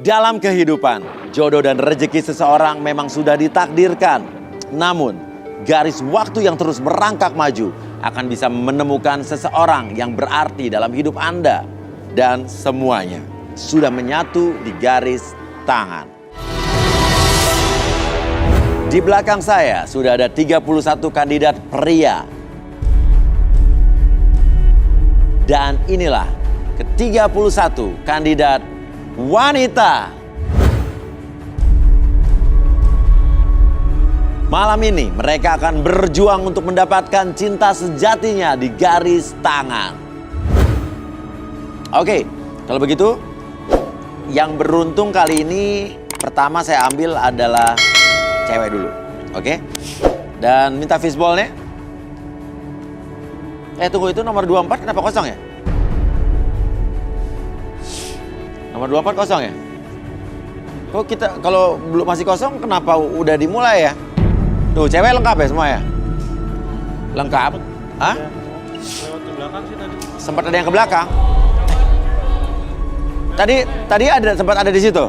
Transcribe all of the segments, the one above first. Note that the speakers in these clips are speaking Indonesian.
Dalam kehidupan, jodoh dan rezeki seseorang memang sudah ditakdirkan. Namun, garis waktu yang terus merangkak maju akan bisa menemukan seseorang yang berarti dalam hidup Anda. Dan semuanya sudah menyatu di garis tangan. Di belakang saya sudah ada 31 kandidat pria. Dan inilah ke-31 kandidat wanita. Malam ini mereka akan berjuang untuk mendapatkan cinta sejatinya di garis tangan. Oke, kalau begitu yang beruntung kali ini pertama saya ambil adalah cewek dulu. Oke? Dan minta fishball-nya. Tunggu, itu nomor 24 kenapa kosong ya? Nomor 24 kosong ya? Kok kita kalau belum masih kosong kenapa udah dimulai ya? Tuh, cewek lengkap ya semua ya? Lengkap? Hah? Lewat ke belakang sih tadi. Sempat ada yang ke belakang? Tadi sempat ada di situ?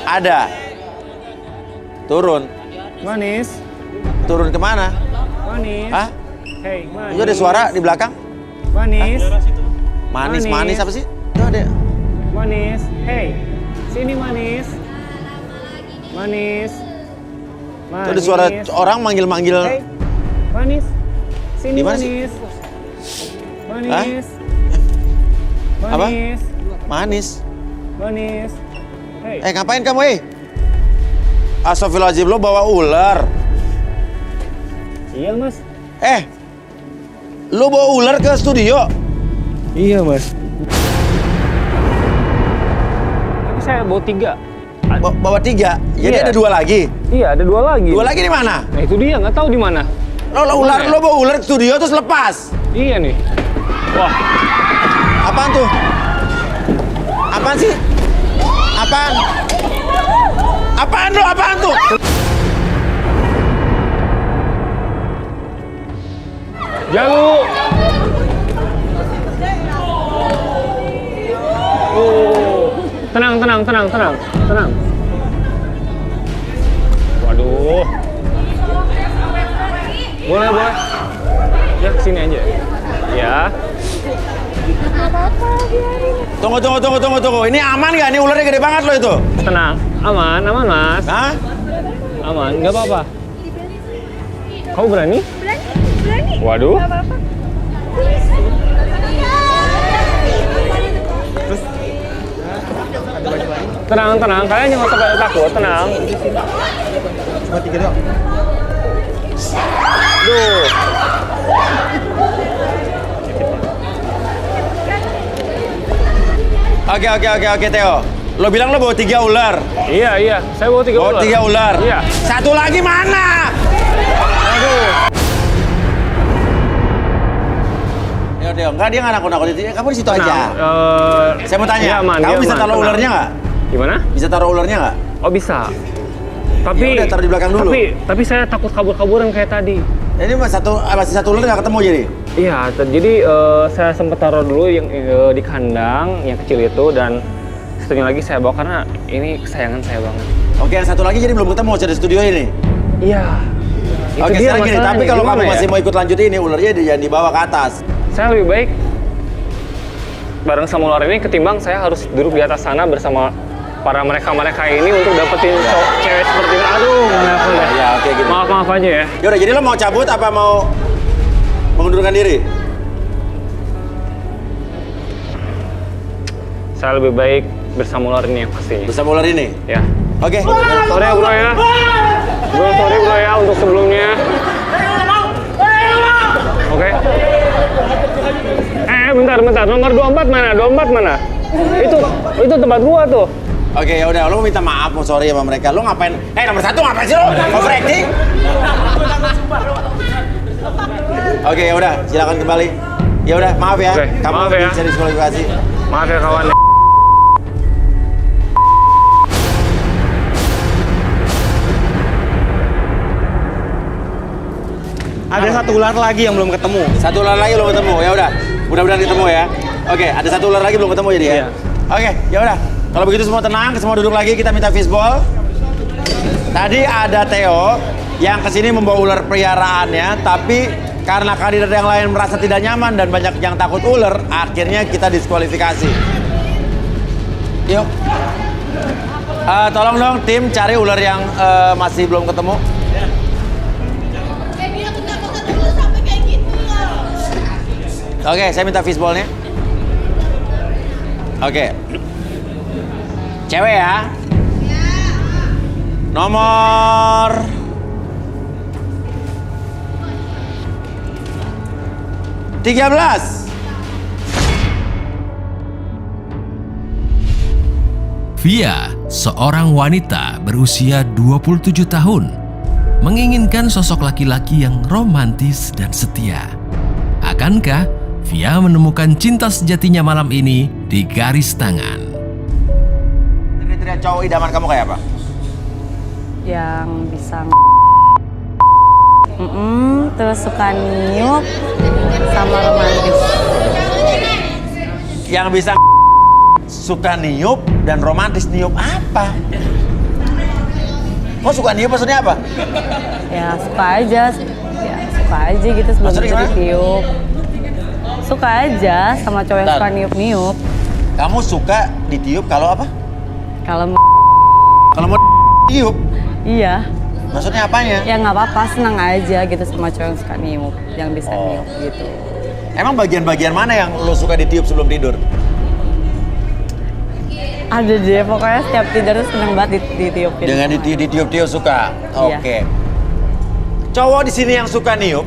Ada. Turun. Manis. Turun kemana? Manis. Hah? Hey, manis. Itu ada suara di belakang? Manis. Manis Manis. apa sih? Itu ada. Manis. Hey, sini manis. Manis. Itu ada suara orang manggil-manggil. Hey, manis. Sini Di mana sih? manis. Manis. Apa? Manis. Manis. Manis. Hey. Ngapain kamu, Astagfirullahaladzim, lo bawa ular. Iya, Mas. Lo bawa ular ke studio? Iya, Mas. Tapi saya bawa 3. Bawa 3? Jadi Iya. ada 2 lagi? Iya, ada 2 lagi. 2 lagi di mana? Nah, itu dia, nggak tahu di mana. Lo bawa ular ke studio terus lepas? Iya nih. Wah, Apaan tuh? Apaan sih? Apaan? Apaan tuh? jalu. Tenang. Waduh. Boleh. Ya, kesini aja. Ya. Tunggu. Ini aman nggak? Ini ularnya gede banget loh itu. Tenang. Aman, Mas. Hah? Aman, nggak apa-apa. Kamu berani? Berani. Waduh. Nggak apa-apa. Tenang. Kalian jangan usah pada takut, tenang. Cuma 3 doang. Duh. Oke, Theo. Lo bilang lo bawa 3 ular. Iya. Saya bawa 3 ular. Bawa 3 ular. Iya. Satu lagi mana? Aduh. Theo, enggak, dia nggak nakut-nakut. Kamu di situ aja. Tenang. Saya mau tanya, Dia aman, kamu dia bisa aman, taruh tenang. ularnya nggak? Gimana? Bisa taruh ularnya nggak? Oh, bisa. Tapi Ya udah, taruh di belakang dulu. Tapi saya takut kabur-kaburan kayak tadi. Ini masih satu ular nggak ketemu jadi? Iya, jadi saya sempat taruh dulu yang di kandang yang kecil itu, dan satunya lagi saya bawa karena ini kesayangan saya banget. Oke, yang satu lagi jadi belum ketemu di studio ini. Iya. Itu Oke, dia sekarang gini, masalahnya. tapi kalau Gimana kamu ya? masih mau ikut lanjut ini, ularnya jangan dibawa ke atas. Saya lebih baik bareng sama ular ini ketimbang saya harus duduk di atas sana bersama para mereka ini untuk dapetin cewek seperti ini. Aduh, maaf ya. Ya, oke gitu. Maaf aja ya. Yaudah, jadi lo mau cabut apa mau mengundurkan diri? Saya lebih baik bersama ular ini yang pastinya. Bersama ular ini? Ya. Oke. Sorry ya bro ya. Sorry bro ya untuk sebelumnya. Oke. Bentar. Nomor 24 mana? 24 mana? Itu tempat gua tuh. Oke, ya udah, lo minta maaf, mau sorry sama mereka. Lo ngapain? Nomor 1 ngapain sih lo? Overacting? Oke, ya udah, silakan kembali. Ya udah, maaf ya. Oke, Kamu maaf ya. bisa diskualifikasi. Maaf ya kawan. Ada satu ular lagi yang belum ketemu. Satu ular lagi belum ketemu. Ya udah, mudah-mudahan ketemu ya. Oke, ada satu ular lagi belum ketemu jadi ya. Iya. Oke, ya udah. Kalau begitu semua tenang, semua duduk lagi, kita minta fishball. Tadi ada Theo yang kesini membawa ular peliharaannya, tapi karena kandidat yang lain merasa tidak nyaman dan banyak yang takut ular, akhirnya kita diskualifikasi. Yuk. Tolong dong tim cari ular yang masih belum ketemu. Oke, saya minta fishballnya. Oke. Cewek ya. Nomor 13. Via, seorang wanita berusia 27 tahun, menginginkan sosok laki-laki yang romantis dan setia. Akankah Via menemukan cinta sejatinya malam ini di garis tangan? Kriteria cowok idaman kamu kayak apa? Yang bisa terus suka niup sama romantis. Yang bisa suka niup dan romantis. Niup apa? Kok suka niup maksudnya apa? Ya suka aja gitu sebelum Maksudnya bisa gimana? ditiup. Suka aja sama cowok yang Bentar. suka niup-niup. Kamu suka ditiup kalau apa? Kalau Kalau mau tiup, iya, maksudnya apanya? ya nggak apa-apa, senang aja gitu sama cowok yang suka niup, yang bisa Oh. niup gitu. Emang bagian-bagian mana yang lo suka ditiup sebelum tidur? Ada deh, pokoknya setiap tidur tuh seneng banget ditiupin. Dengan ditiup-tiup suka. Iya. Oke. Cowok di sini yang suka niup,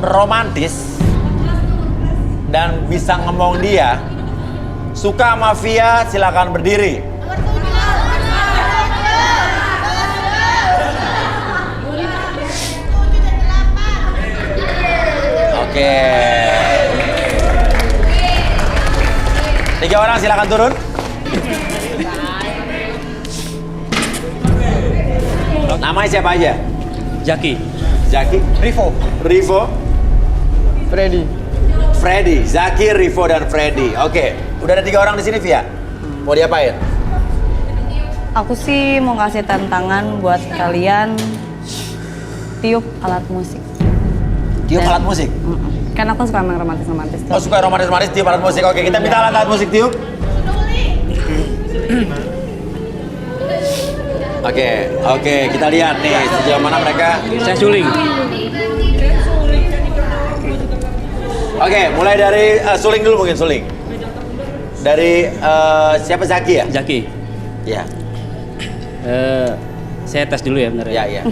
romantis, dan bisa ngomong dia, suka sama Via, silakan berdiri. Oke. 3 orang silakan turun. Namanya siapa aja? Jaki. Zaki, Rivo. Rivo, Freddy. Freddy, Zaki, Rivo, dan Freddy. Oke, udah ada 3 orang di sini, Via. Mau diapain? Aku sih mau kasih tantangan buat kalian tiup alat musik. Tiup Dan- alat musik. Kan aku suka yang romantis-romantis tuh. Oh, suka romantis-romantis, tiup alat musik. Oke, kita minta alat musik tiup. Oke, kita lihat nih sejauh mana mereka. Saya suling. Oke, mulai dari suling dulu mungkin suling. Dari siapa, Zaki ya? Jaki. Ya, Saya tes dulu ya bentar ya, ya.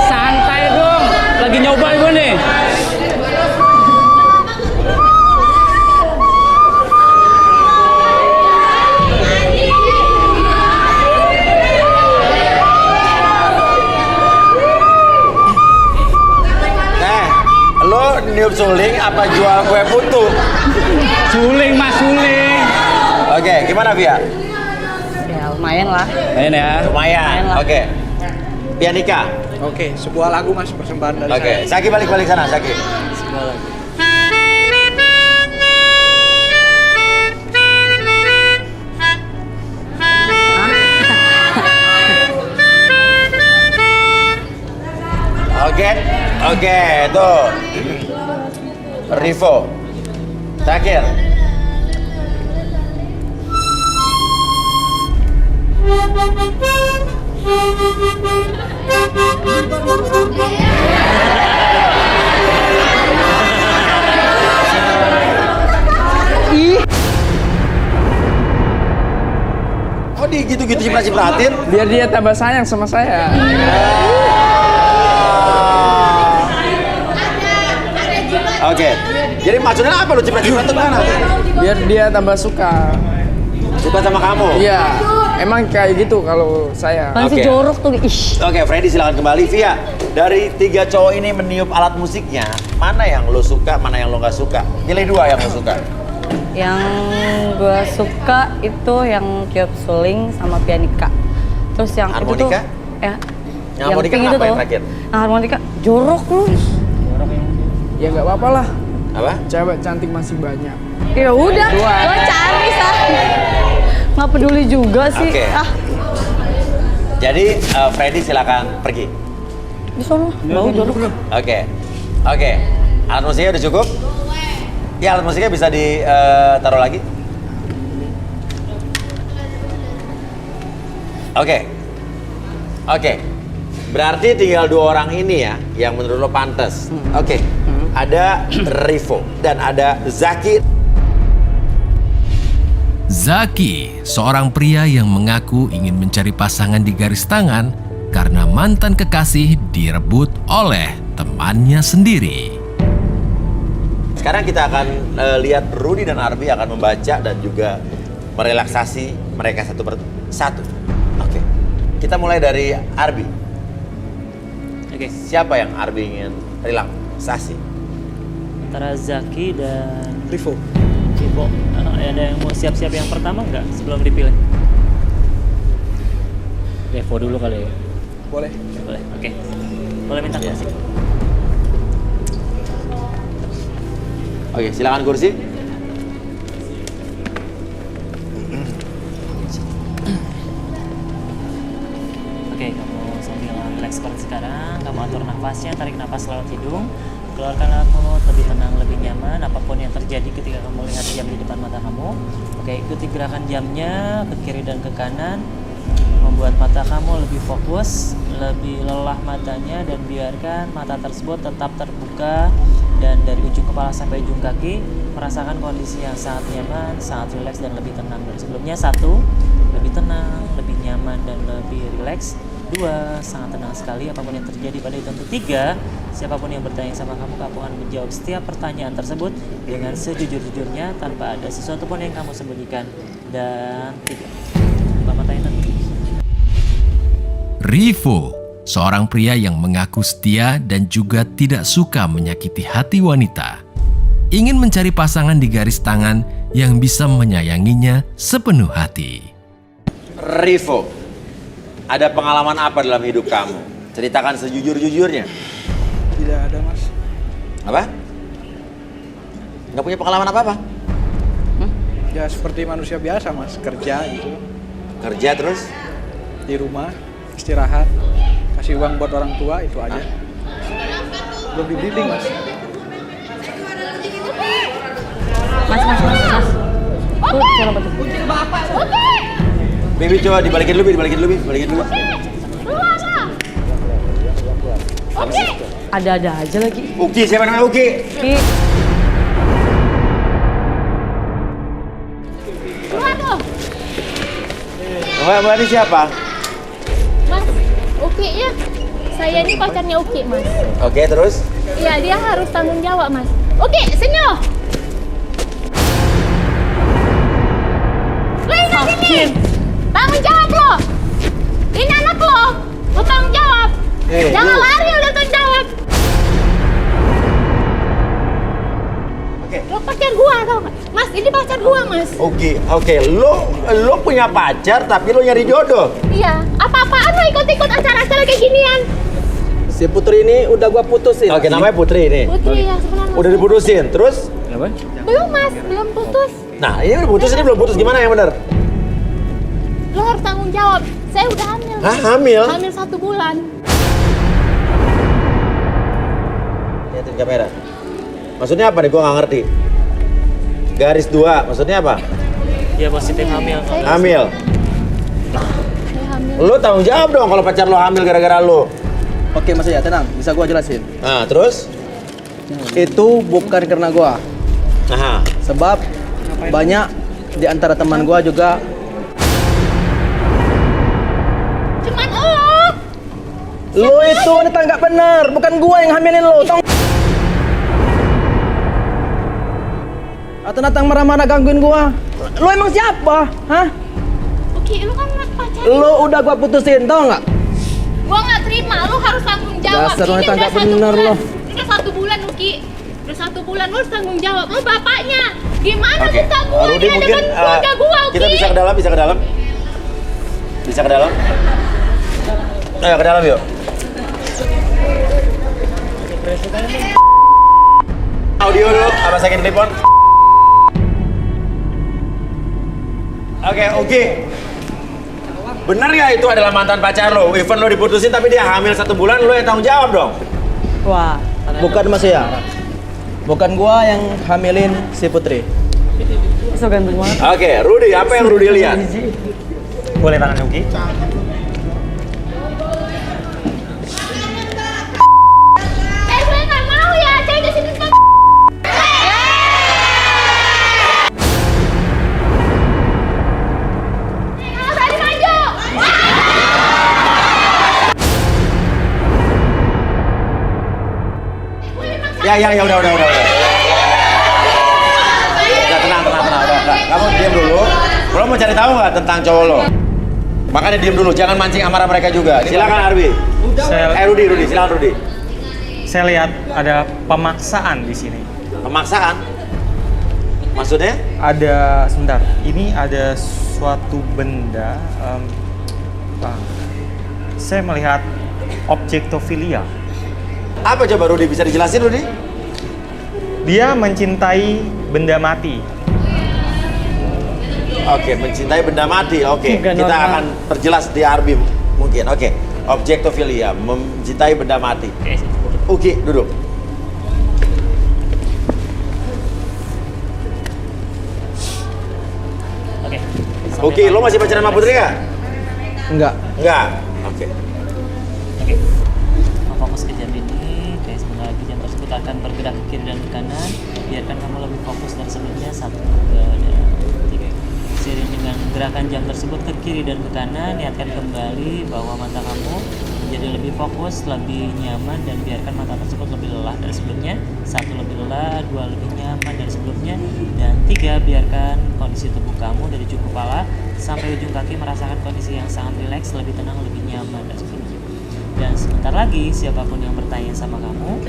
Santai dong. Lagi nyoba gue nih. Lo niup suling apa jual kue putu? Suling mas, suling. Oke, gimana Via? Ya lumayan lah. Main ya. Lumayan. lah. Oke. Pianika. Oke, sebuah lagu mas persembahan dari Oke, saya. Zaki balik-balik sana, Zaki. Sebuah lagu. Oke, tuh. Rivo. Terakhir. Oh, di gitu-gitu cipratan? Biar dia tambah sayang sama saya. Oke. Jadi maksudnya apa lu ciprat-ciprat tuh mana? Biar dia tambah suka. Suka sama kamu? Iya, emang kayak gitu kalau saya. Kan si Oke. jorok tuh, ish. Oke, Freddy silakan kembali. Via, dari 3 cowok ini meniup alat musiknya, mana yang lo suka, mana yang lo nggak suka? Pilih 2 yang lo suka. Yang gue suka itu yang tiup suling sama pianika. Terus yang itu tuh, Harmonika? ya. Yang harmonika pink kenapa itu yang tuh. terakhir? Yang harmonika jorok lu. Ya nggak apa-apa lah. Apa? Cewek cantik masih banyak. Ya udah, lo cari sah. Nggak peduli juga sih. Oke. Ah, Jadi Freddy silakan pergi. di sono bau jorok. Oke. Oke. Alat musiknya udah cukup? Ya, alat musiknya bisa ditaruh lagi. Oke. Oke. Berarti tinggal 2 orang ini ya yang menurut lo pantas. Oke. Ada Rivo dan ada Zaki. Zaki, seorang pria yang mengaku ingin mencari pasangan di garis tangan karena mantan kekasih direbut oleh temannya sendiri. Sekarang kita akan lihat Rudy dan Arbi akan membaca dan juga merelaksasi mereka satu persatu. Oke. Kita mulai dari Arbi. Oke. Siapa yang Arbi ingin relaksasi? Antara Zaki dan Rivo. Vivo. Ada yang mau siap-siap yang pertama nggak sebelum dipilih? Revo dulu kali ya. Boleh. Boleh. Oke. Boleh minta kursi. Oke, silakan kursi. Oke, kamu sambil relax seperti sekarang, kamu atur nafasnya, tarik nafas lewat hidung, keluarkan lewat mulut, lebih tenang, lebih nyaman, apapun yang terjadi ketika kamu lihat jam di depan mata kamu. Oke, ikuti gerakan jamnya ke kiri dan ke kanan, membuat mata kamu lebih fokus, lebih lelah matanya, dan biarkan mata tersebut tetap terbuka, dan dari ujung kepala sampai ujung kaki, merasakan kondisi yang sangat nyaman, sangat rileks, dan lebih tenang dari sebelumnya. 1, lebih tenang, lebih nyaman, dan lebih rileks. 2, sangat tenang sekali apapun yang terjadi pada itu. 3, siapapun yang bertanya sama kamu akan menjawab setiap pertanyaan tersebut dengan sejujur-jujurnya tanpa ada sesuatu pun yang kamu sembunyikan. Dan 3, buka matanya tadi. Rivo, seorang pria yang mengaku setia dan juga tidak suka menyakiti hati wanita. Ingin mencari pasangan di garis tangan yang bisa menyayanginya sepenuh hati. Rivo, ada pengalaman apa dalam hidup kamu? Ceritakan sejujur-jujurnya. Tidak ada, Mas. Apa? Nggak punya pengalaman apa-apa? Ya seperti manusia biasa, Mas. Kerja gitu. Kerja terus? Di rumah, istirahat, kasih uang buat orang tua, itu aja. Belum dibimbing, Mas. Mas. Tuh, suara apa tuh? Bibi coba dibalikin dulu, dibalikin dulu. Ada-ada aja lagi. Uki, siapa namanya Uki? Ki, Mbak ini siapa? Mas, Uki ya. Saya ini pacarnya Uki, Mas. Oke, terus? Iya, dia harus tanggung jawab, Mas. Uki, senyum. Lo ingat sini. Tanggung jawab lo. Ini anak lo. Lo tanggung jawab. Jangan lari, udah tanggung jawab. Oke. Lo pacar gua tau gak? Mas, ini pacar gua, Mas. Oke. Lo punya pacar tapi lo nyari jodoh. Iya. Apa-apaan lo ikut-ikut acara-acara kayak ginian? Si Putri ini udah gua putusin. Oke, namanya Putri ini. Putri yang sebenarnya. Udah diputusin, terus? Apa? Belum, Mas. Belum putus. Nah, ini udah putus, ini belum putus. Gimana yang benar? Lo harus tanggung jawab. Saya udah hamil. Hah, hamil? Hamil 1 bulan. Lihatin kamera. Maksudnya apa nih? Gua nggak ngerti. Garis 2, maksudnya apa? Dia positif hamil. Hamil. Saya hamil. Lo tanggung jawab dong kalau pacar lo hamil gara-gara lo. Oke, Mas ya, tenang. Bisa gua jelasin. Nah, terus? Itu bukan karena gua. Aha. Sebab banyak di antara teman gua juga Cuman lo. lo itu wanita nggak benar, bukan gua yang hamilin lo. Atau datang marah-marah gangguin gua. Lo emang siapa? Hah? Oke, lu kan pacar. Lo udah gua putusin, tau nggak? Gua nggak terima, lu harus tanggung jawab. Dasar Ini wanita udah nggak 1 bener bulan. lo. Ini udah 1 bulan, Uki. Udah 1 bulan, lu harus tanggung jawab. Lu bapaknya. Gimana Oke. buka gua Rudy di mungkin hadapan keluarga gua, Uki? kita bisa ke dalam, bisa ke dalam. Bisa ke dalam. Ayo ke dalam yuk. Audio dulu, apa saya telepon? Oke. Benar ya itu adalah mantan pacar lo? Even lo diputusin tapi dia hamil 1 bulan, lo yang tanggung jawab dong? Wah, bukan Mas ya. Bukan gua yang hamilin si Putri. So ganteng banget. Oke, Rudy, apa yang Rudy lihat? Boleh tangan Uki? Gue nggak mau ya, saya di sini tuh. Sari maju. Ya udah. Ya tenang, udah. Kamu diam dulu. Lo mau cari tahu nggak tentang cowok lo? Makanya diam dulu, jangan mancing amarah mereka juga. Silakan Arbi. Rudy, silakan Rudy. Saya lihat ada pemaksaan di sini. Pemaksaan? Maksudnya? Ada, sebentar. Ini ada suatu benda. Saya melihat objektofilia. Apa coba Rudy, bisa dijelasin Rudy? Dia mencintai benda mati. Oke, mencintai benda mati. Oke, Juga kita normal. akan perjelas di Arbi mungkin. Oke, objektofilia, mencintai benda mati. Oke, duduk. Oke, lo masih pacaran sama Putri nggak? Enggak. Enggak. Oke. Oke. Fokus ke jam ini. Oke, sebentar lagi jam tersebut akan bergerak ke kiri dan ke kanan. Biarkan kamu lebih fokus dari sebelumnya. 1, 2, dan 3. Seiring dengan gerakan jam tersebut ke kiri dan ke kanan, niatkan kembali bahwa mata kamu menjadi lebih fokus, lebih nyaman, dan biarkan mata tersebut lebih lelah dari sebelumnya. 1, lebih lelah, 2, lebih nyaman dari sebelumnya, dan 3, biarkan kondisi tubuh kamu dari ujung kepala sampai ujung kaki merasakan kondisi yang sangat rileks, lebih tenang, lebih nyaman dari sebelumnya. Dan sebentar lagi, siapapun yang bertanya sama kamu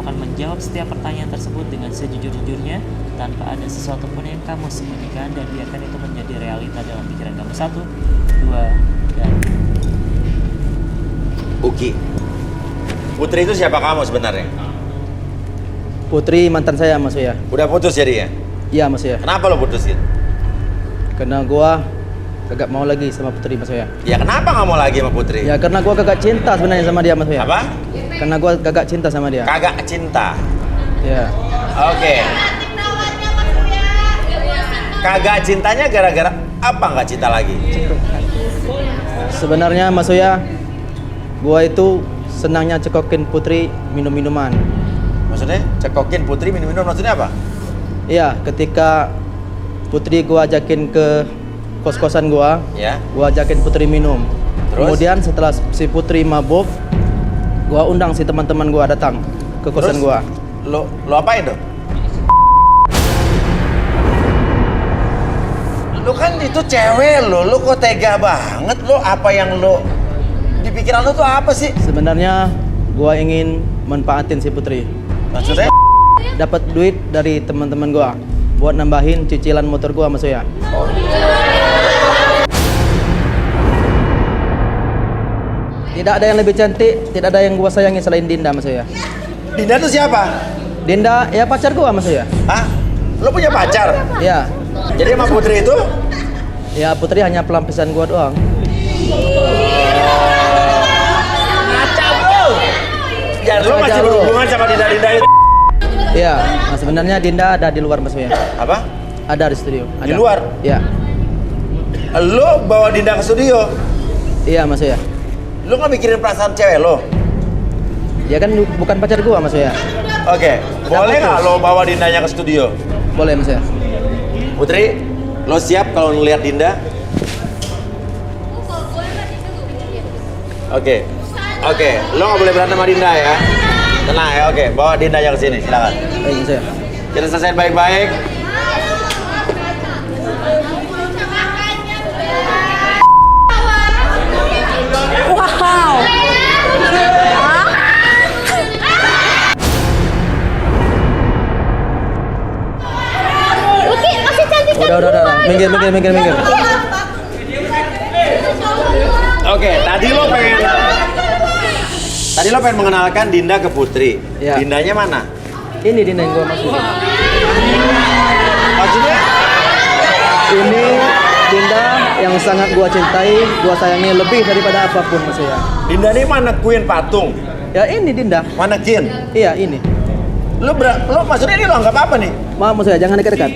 akan menjawab setiap pertanyaan tersebut dengan sejujur-jujurnya tanpa ada sesuatu pun yang kamu sembunyikan, dan biarkan itu menjadi realita dalam pikiran kamu. 1, 2, dan Uki. Putri itu siapa kamu sebenarnya? Putri mantan saya Mas ya. Udah putus jadi ya? Iya Mas ya. Kenapa lo putusin? Karena gua kagak mau lagi sama Putri Mas ya. Ya kenapa nggak mau lagi sama Putri? Ya karena gua kagak cinta sebenarnya sama dia Mas ya. Apa? Karena gua kagak cinta sama dia. Kagak cinta. Ya. Oke. Kagak cintanya gara-gara apa nggak cinta lagi? Sebenarnya Mas ya, gua itu senangnya cekokin Putri minum-minuman. Maksudnya cekokin Putri minum-minum maksudnya apa? Iya, ketika Putri gua ajakin ke kos-kosan gua ajakin Putri minum. Terus? Kemudian setelah si Putri mabuk, gua undang si teman-teman gua datang ke kosan gua. Lo apain dong? Lo kan itu cewek lo kok tega banget lo? Apa yang lo di pikiran lo tuh apa sih? Sebenarnya gua ingin manfaatin si Putri. Maksudnya? Dapat duit dari teman-teman gua buat nambahin cicilan motor gua Mas ya. Tidak ada yang lebih cantik, tidak ada yang gua sayangi selain Dinda Mas ya. Dinda tuh siapa? Dinda ya pacar gua Mas ya. Hah? Lo punya pacar? Ya. Jadi sama Putri itu? Ya Putri hanya pelampiasan gua doang. Ngaca bro. Ya lo masih berhubungan sama Dinda itu? Iya, nah sebenarnya Dinda ada di luar Mas ya. Apa? Ada di studio. Ada. Di luar? Iya. Lo bawa Dinda ke studio? Iya Mas ya. Lo nggak mikirin perasaan cewek lo? Dia kan bukan pacar gua Mas ya. Oke, boleh nggak lo bawa Dindanya ke studio? Boleh Mas ya. Putri, lo siap kalau ngeliat Dinda? Oke, lo nggak boleh berantem sama Dinda ya. Tenang ya, oke. Bawa Dindanya ke sini, silakan. Baik Mas ya. Kita selesaiin baik-baik. Wow. Uki, masih cantik. Udah. Minggir. Oke, tadi lo pengen Tadi lo pengen mengenalkan Dinda ke Putri. Ya. Dindanya mana? Ini Dinda yang gua maksud. Maksudnya? Ini Dinda yang sangat gua cintai, gua sayangi lebih daripada apapun maksudnya. Dinda ini mana queen patung? Ya ini Dinda. Mana kin? Iya ini. Lo maksudnya ini lo anggap apa nih? Maaf maksudnya jangan dekat-dekat.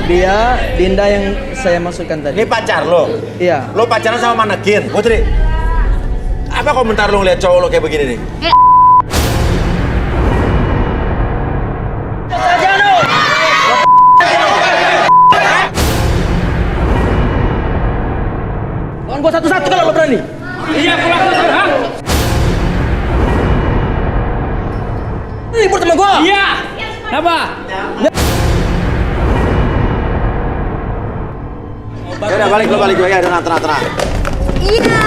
Dia Dinda yang saya maksudkan tadi. Ini pacar lo? Iya. Lo pacaran sama manekin, Putri? Apa komentar lo ngeliat cowok lo kayak begini nih? Lawan gua satu-satu kalau lo berani. Iya, pulang. Ribut sama gua. Iya. Kenapa? Ya udah balik lo, ya tenang. Iya.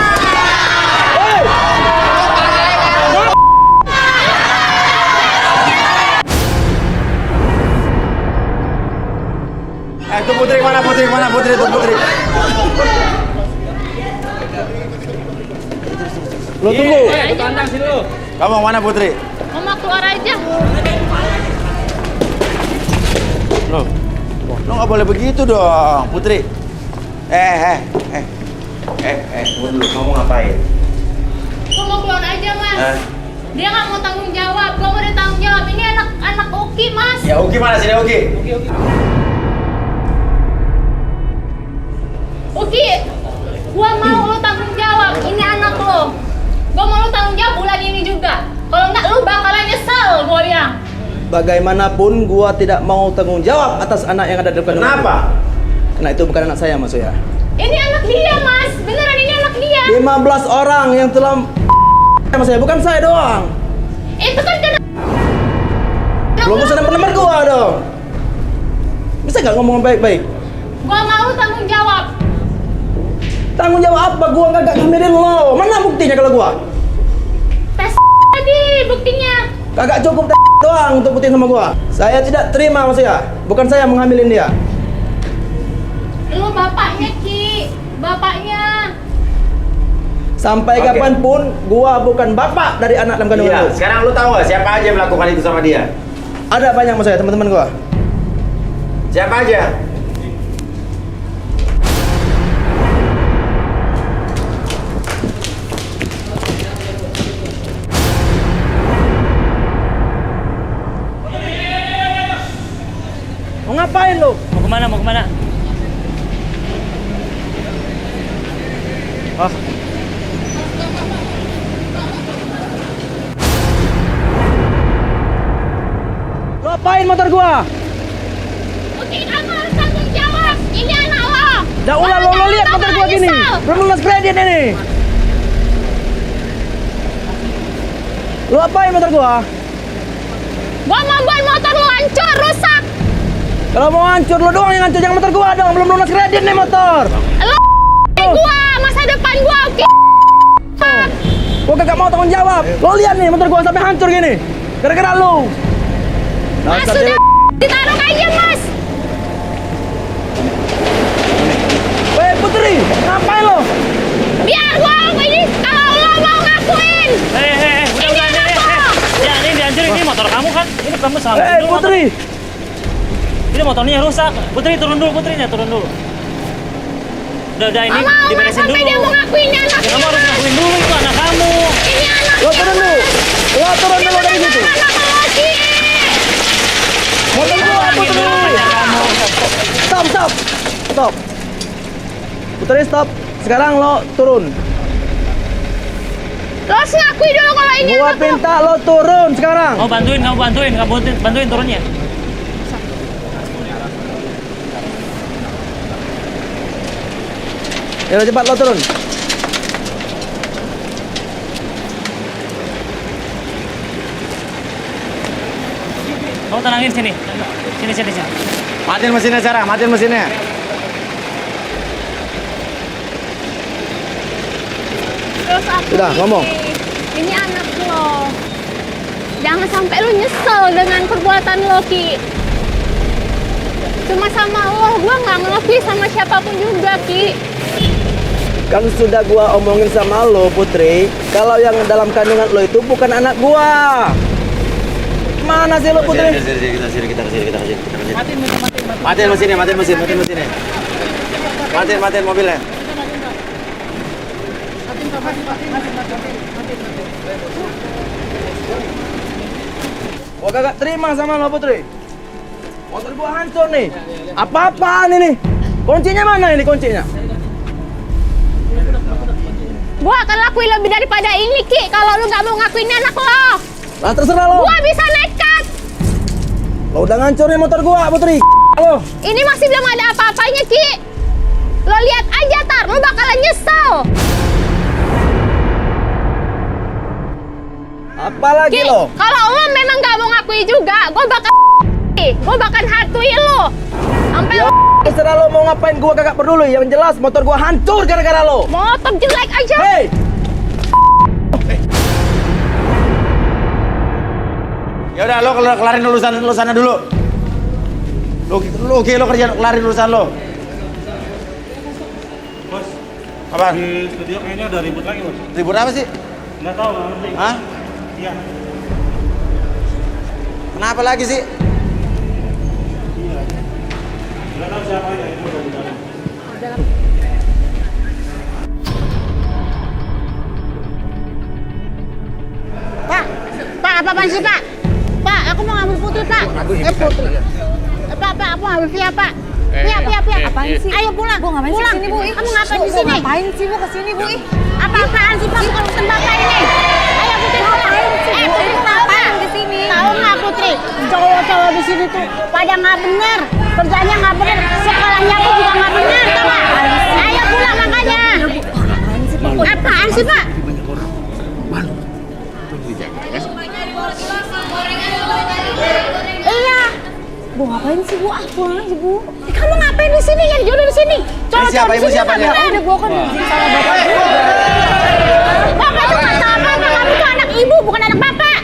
Itu Putri mana Putri? Itu Putri. Lo tunggu. Tantang sini lo. Kamu mana Putri? Mama keluar aja. Lo nggak boleh begitu dong, Putri. Tunggu dulu, kamu ngapain? Gua mau keluar aja, Mas. Dia nggak mau tanggung jawab. Gua mau ditanggung jawab. Ini anak Oki, Mas. Ya Uki mana sini Uki? Oki, gua mau lo tanggung jawab. Ini anak lo. Gua mau lo tanggung jawab bulan ini juga. Kalau nggak, lo bakalan nyesel, gua bilang. Bagaimanapun gua tidak mau tanggung jawab atas anak yang ada di kandungan. Kenapa? Karena itu bukan anak saya maksudnya. Ini anak dia, Mas. Beneran ini anak dia. 15 orang yang telah sama saya, bukan saya doang. Itu kan kena. Belum usah nomor gua dong. Bisa nggak ngomong baik-baik? Gua mau tanggung jawab. Tanggung jawab apa? Gua nggak ngambilin lo. Mana buktinya kalau gua? Tes tadi buktinya. Kagak cukup doang untuk buktiin sama gua. Saya tidak terima maksudnya. Bukan saya menghamilin dia. Lu bapaknya, Ki. Bapaknya. Sampai Oke. kapanpun gua bukan bapak dari anak dalam kandungan Iya, lu. sekarang lu tahu gak siapa aja yang melakukan itu sama dia? Ada banyak maksudnya teman-teman gua. Siapa aja? Mau ngapain lu? Mau kemana? Ah. Lu apain motor gua? Oke, kamu harus tanggung jawab. Ini anak lo. Dah ulah lo lihat motor gua gini. Belum lunas kredit ini. Lu apain motor gua? Gua mau buat motor lo hancur, rusak. Kalau mau hancur lo doang yang hancur, jangan motor gua dong. Belum lunas kredit nih motor. Lo gua, masa depan gua, oke? Gua kagak mau tanggung jawab. Lo lihat nih motor gua sampai hancur gini. Gara-gara lu. Mas, Dasar sudah cewek. ditaruh aja, Mas. Weh Putri, ngapain lo? Biar gua ini kalau lo mau ngakuin. Udah, ya ini dihancurin, ini motor kamu kan? Ini kamu sama Putri. Ini motornya rusak. Putri turun dulu, turun dulu. Udah ini Mau, diberesin sampai dulu. dia mau ngakuin ini anak Ya, kamu harus ngakuin dulu itu anak kamu. Ini anak Lo turun dulu. Lo turun dulu dari situ. anak lo, Ki. Motor gua, Pulangin Putri. dulu pacar kamu. Stop. Putri stop. Sekarang lo turun. Lo harus ngakui dulu kalau ini Gua anak lo. minta lo turun sekarang. Kamu bantuin turunnya. Ya udah, cepat lo turun. Kamu tenangin sini. Sini. Matiin mesinnya Sarah, matiin mesinnya. Terus aku Udah, ngomong. Ini anak lo. Jangan sampai lo nyesel dengan perbuatan lo, Ki. Cuma sama lo, gua nggak ngelakuin sama siapapun juga, Ki. Kan sudah gua omongin sama lo, Putri, kalau yang dalam kandungan lo itu bukan anak gua. Mana sih lo, Putri? Kita kesini. Matiin mesinnya. Matiin mobilnya. Gua kagak terima sama lo, Putri. Motor gua hancur nih. Apa-apaan ini? Kuncinya mana ini kuncinya? Gua akan lakuin lebih daripada ini, Ki. Kalau lu nggak mau ngakuin ini anak lo. Lah terserah lo. Gua bisa nekat. Lo udah ngancurin motor gua, Putri. Lo. Ini masih belum ada apa-apanya, Ki. Lo lihat aja, Tar. Lo bakalan nyesel. Apalagi Ki, lo? kalau lo memang nggak mau ngakui juga, gue bakal hatui lo. Sampai Ya, terserah lo mau ngapain, gua kagak peduli. Yang jelas motor gua hancur gara-gara lo. motor jelek aja. Hei! Ya udah, lo kelarin urusan lo sana dulu. Lo kerjaan kelarin urusan lo. Bos, Apaan? di studio kayaknya ada ribut lagi, Bos. Ribut apa sih? Nggak tahu, nggak ngerti. Hah? Iya. Kenapa lagi sih? Nggak tahu siapa ya, itu udah di dalam. Pak, apa-apaan sih, Pak? Pak, aku mau ngambil Putri, Pak. Putri. Pak, aku ngambil Via, Pak. Via. Apaan sih? Ayo pulang. Bu, ngapain pulang. Sini, Bu? Kamu ngapain di sini? Ngapain sih, Bu, kesini, Bu? Apa-apaan sih, Pak? Bukan urusan Bapak ini. Ayo, Putri, pulang. Putri, ngapain di sini? Tahu nggak, Putri? Cowok-cowok di sini tuh pada nggak bener. Kerjanya nggak bener. Sekolahnya tuh juga nggak bener, tau nggak? Ayo pulang makanya. Apaan sih, Pak? Iya. Bu, ngapain sih, Bu? Ah, pulang aja, Bu. Kamu ngapain di sini? Yang jodoh di sini. Siapa? Ibu siapa ya? Udah, Bu, kan izin sama Bapak. Bapak tuh nggak tahu apa-apa. Kamu tuh anak ibu, bukan anak Bapak.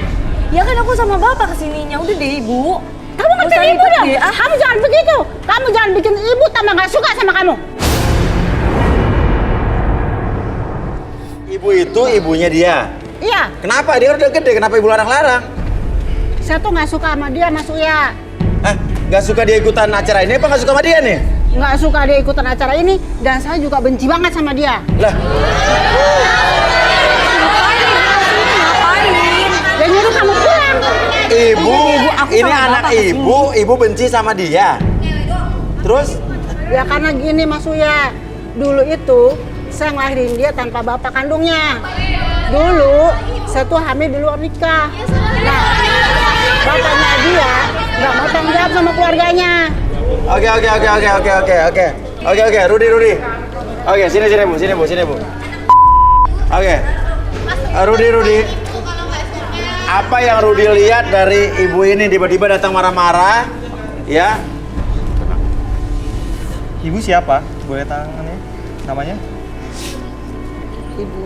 Ya kan aku sama bapak kesininya, udah deh ibu. Kamu ngertiin ibu dong. Kamu jangan begitu. Kamu jangan bikin ibu tambah nggak suka sama kamu. Ibu itu ibunya dia. Iya. Kenapa? Dia udah gede, kenapa ibu larang-larang? Saya tuh nggak suka sama dia, Mas Uya. Hah? Nggak suka dia ikutan acara ini apa nggak suka sama dia nih? Nggak suka dia ikutan acara ini, dan saya juga benci banget sama dia. Lah, Dan nyuruh kamu pulang. ibu, aku ini sama anak bapak ibu benci sama dia. Terus? Ya karena gini, Mas Uya. Dulu itu saya ngelahirin dia tanpa bapak kandungnya. Dulu saya tuh hamil di luar nikah. Nah, bapaknya dia nggak mau tanggung jawab sama keluarganya. Oke, Rudi. Oke, sini Bu. Oke. Rudi. Apa yang Rudi lihat dari ibu ini tiba-tiba datang marah-marah? Ya. Ibu siapa? Boleh tangannya? Namanya? Ibu.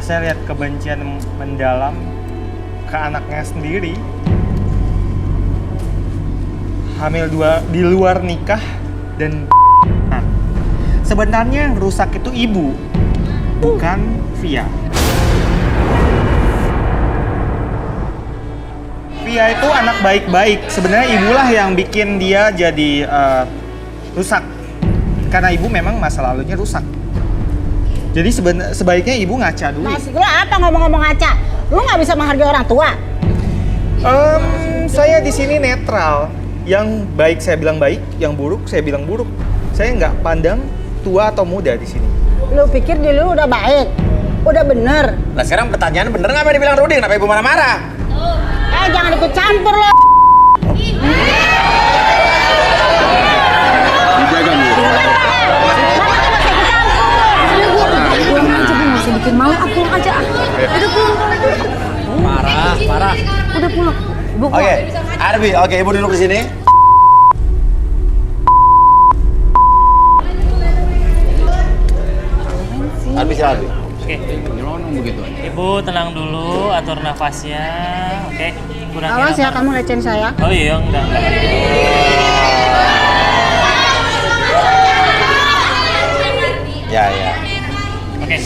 Saya lihat kebencian mendalam ke anaknya sendiri. Hamil di luar nikah dan sebenarnya yang rusak itu ibu, bukan Via. Via itu anak baik-baik. Sebenarnya ibulah yang bikin dia jadi rusak. Karena ibu memang masa lalunya rusak. Jadi sebaiknya ibu ngaca dulu. Mas, lu apa ngomong-ngomong ngaca? Lu nggak bisa menghargai orang tua? Saya di sini netral. Yang baik saya bilang baik, yang buruk saya bilang buruk. Saya nggak pandang tua atau muda di sini. Lu pikir diri lu udah baik, udah bener. Nah sekarang pertanyaan bener nggak apa yang dibilang Rudi? Kenapa ibu marah-marah? Jangan ikut campur lo. Dijaga nih. Pulang aja bu, masih bikin malu. Ah, pulang aja. Udah pulang. Parah. Udah pulang. Bu, Oke, Arbi, oke ibu duduk di sini. Arbi siapa Arbi? Oke. Ibu tenang dulu, atur nafasnya. Oke. Kurangin Awas ya apa? kamu lecen saya. Oh iya, enggak. Ya, ya. Oke,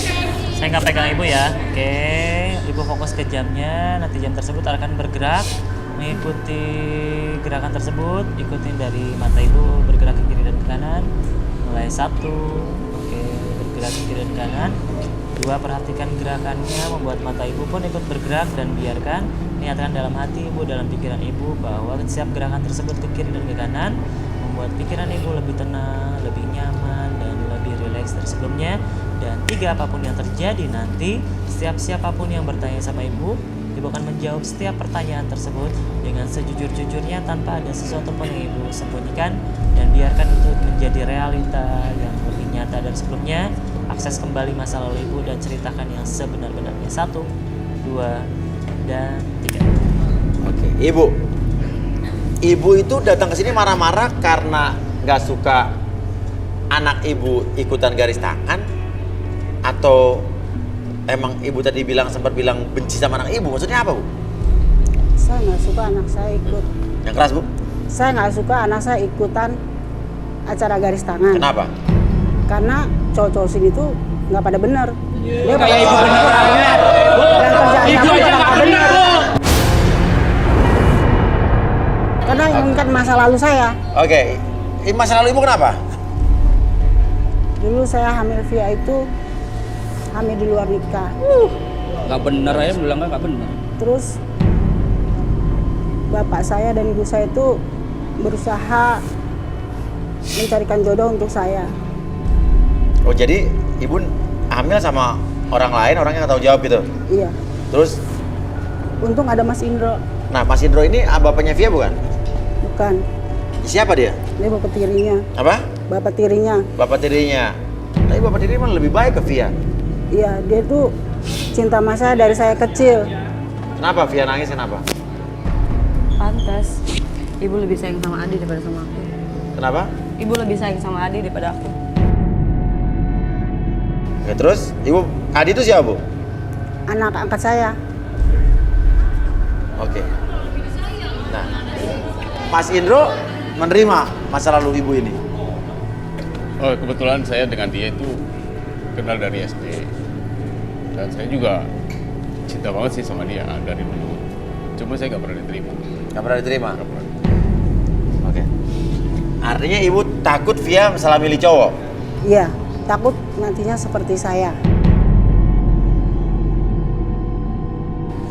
saya nggak pegang ibu ya. Oke, ibu fokus ke jamnya. Nanti jam tersebut akan bergerak mengikuti gerakan tersebut. Ikutin dari mata ibu bergerak ke kiri dan ke kanan. Mulai 1, oke, bergerak ke kiri dan ke kanan. 2, perhatikan gerakannya, membuat mata ibu pun ikut bergerak dan biarkan niatkan dalam hati ibu, dalam pikiran ibu bahwa setiap gerakan tersebut ke kiri dan ke kanan membuat pikiran ibu lebih tenang, lebih nyaman, dan lebih rileks dari sebelumnya. Dan 3, apapun yang terjadi nanti, setiap siapapun yang bertanya sama ibu akan menjawab setiap pertanyaan tersebut dengan sejujur-jujurnya tanpa ada sesuatu pun yang ibu sembunyikan, dan biarkan itu menjadi realita yang lebih nyata dari sebelumnya. Akses kembali masa lalu ibu dan ceritakan yang sebenar-benarnya. 1, 2, dan 3. Oke, Ibu. Ibu itu datang ke sini marah-marah karena nggak suka anak ibu ikutan garis tangan, atau emang ibu tadi sempat bilang benci sama anak ibu? Maksudnya apa, Bu? Saya nggak suka anak saya ikut. Yang keras, Bu? Saya nggak suka anak saya ikutan acara garis tangan. Kenapa? Karena cowok-cowok sini tuh nggak pada bener. Dia Kayak ibu bener. dan kerjaan Ibu kamu aja nggak nggak bener. Karena mengingat masa lalu saya. Oke, masa lalu ibu kenapa? Dulu saya hamil via itu hamil di luar nikah. Nggak bener aja bilangnya nggak bener. Terus bapak saya dan ibu saya itu berusaha mencarikan jodoh untuk saya. Oh, jadi ibu hamil sama orang lain, orang yang nggak tahu jawab gitu? Iya. Terus, Untung ada Mas Indro. nah Mas Indro ini bapaknya Via bukan? Bukan. Siapa dia? Dia bapak tirinya. Apa? Bapak tirinya. Bapak tirinya. Tapi bapak tirinya lebih baik ke Via. Iya, dia tuh cinta sama saya dari saya kecil. Kenapa Via nangis, kenapa? Pantas. Ibu lebih sayang sama Adi daripada sama aku. Kenapa? Ibu lebih sayang sama Adi daripada aku. Oke, terus ibu, Adi itu siapa, Bu? Anak angkat saya. Oke. Nah, Mas Indro menerima masa lalu ibu ini. Oh, kebetulan saya dengan dia itu kenal dari SD. Dan saya juga cinta banget sih sama dia dari dulu. Cuma saya nggak pernah diterima. Nggak pernah diterima? Nggak pernah. Oke. Artinya ibu takut Via salah milih cowok? Iya, takut nantinya seperti saya.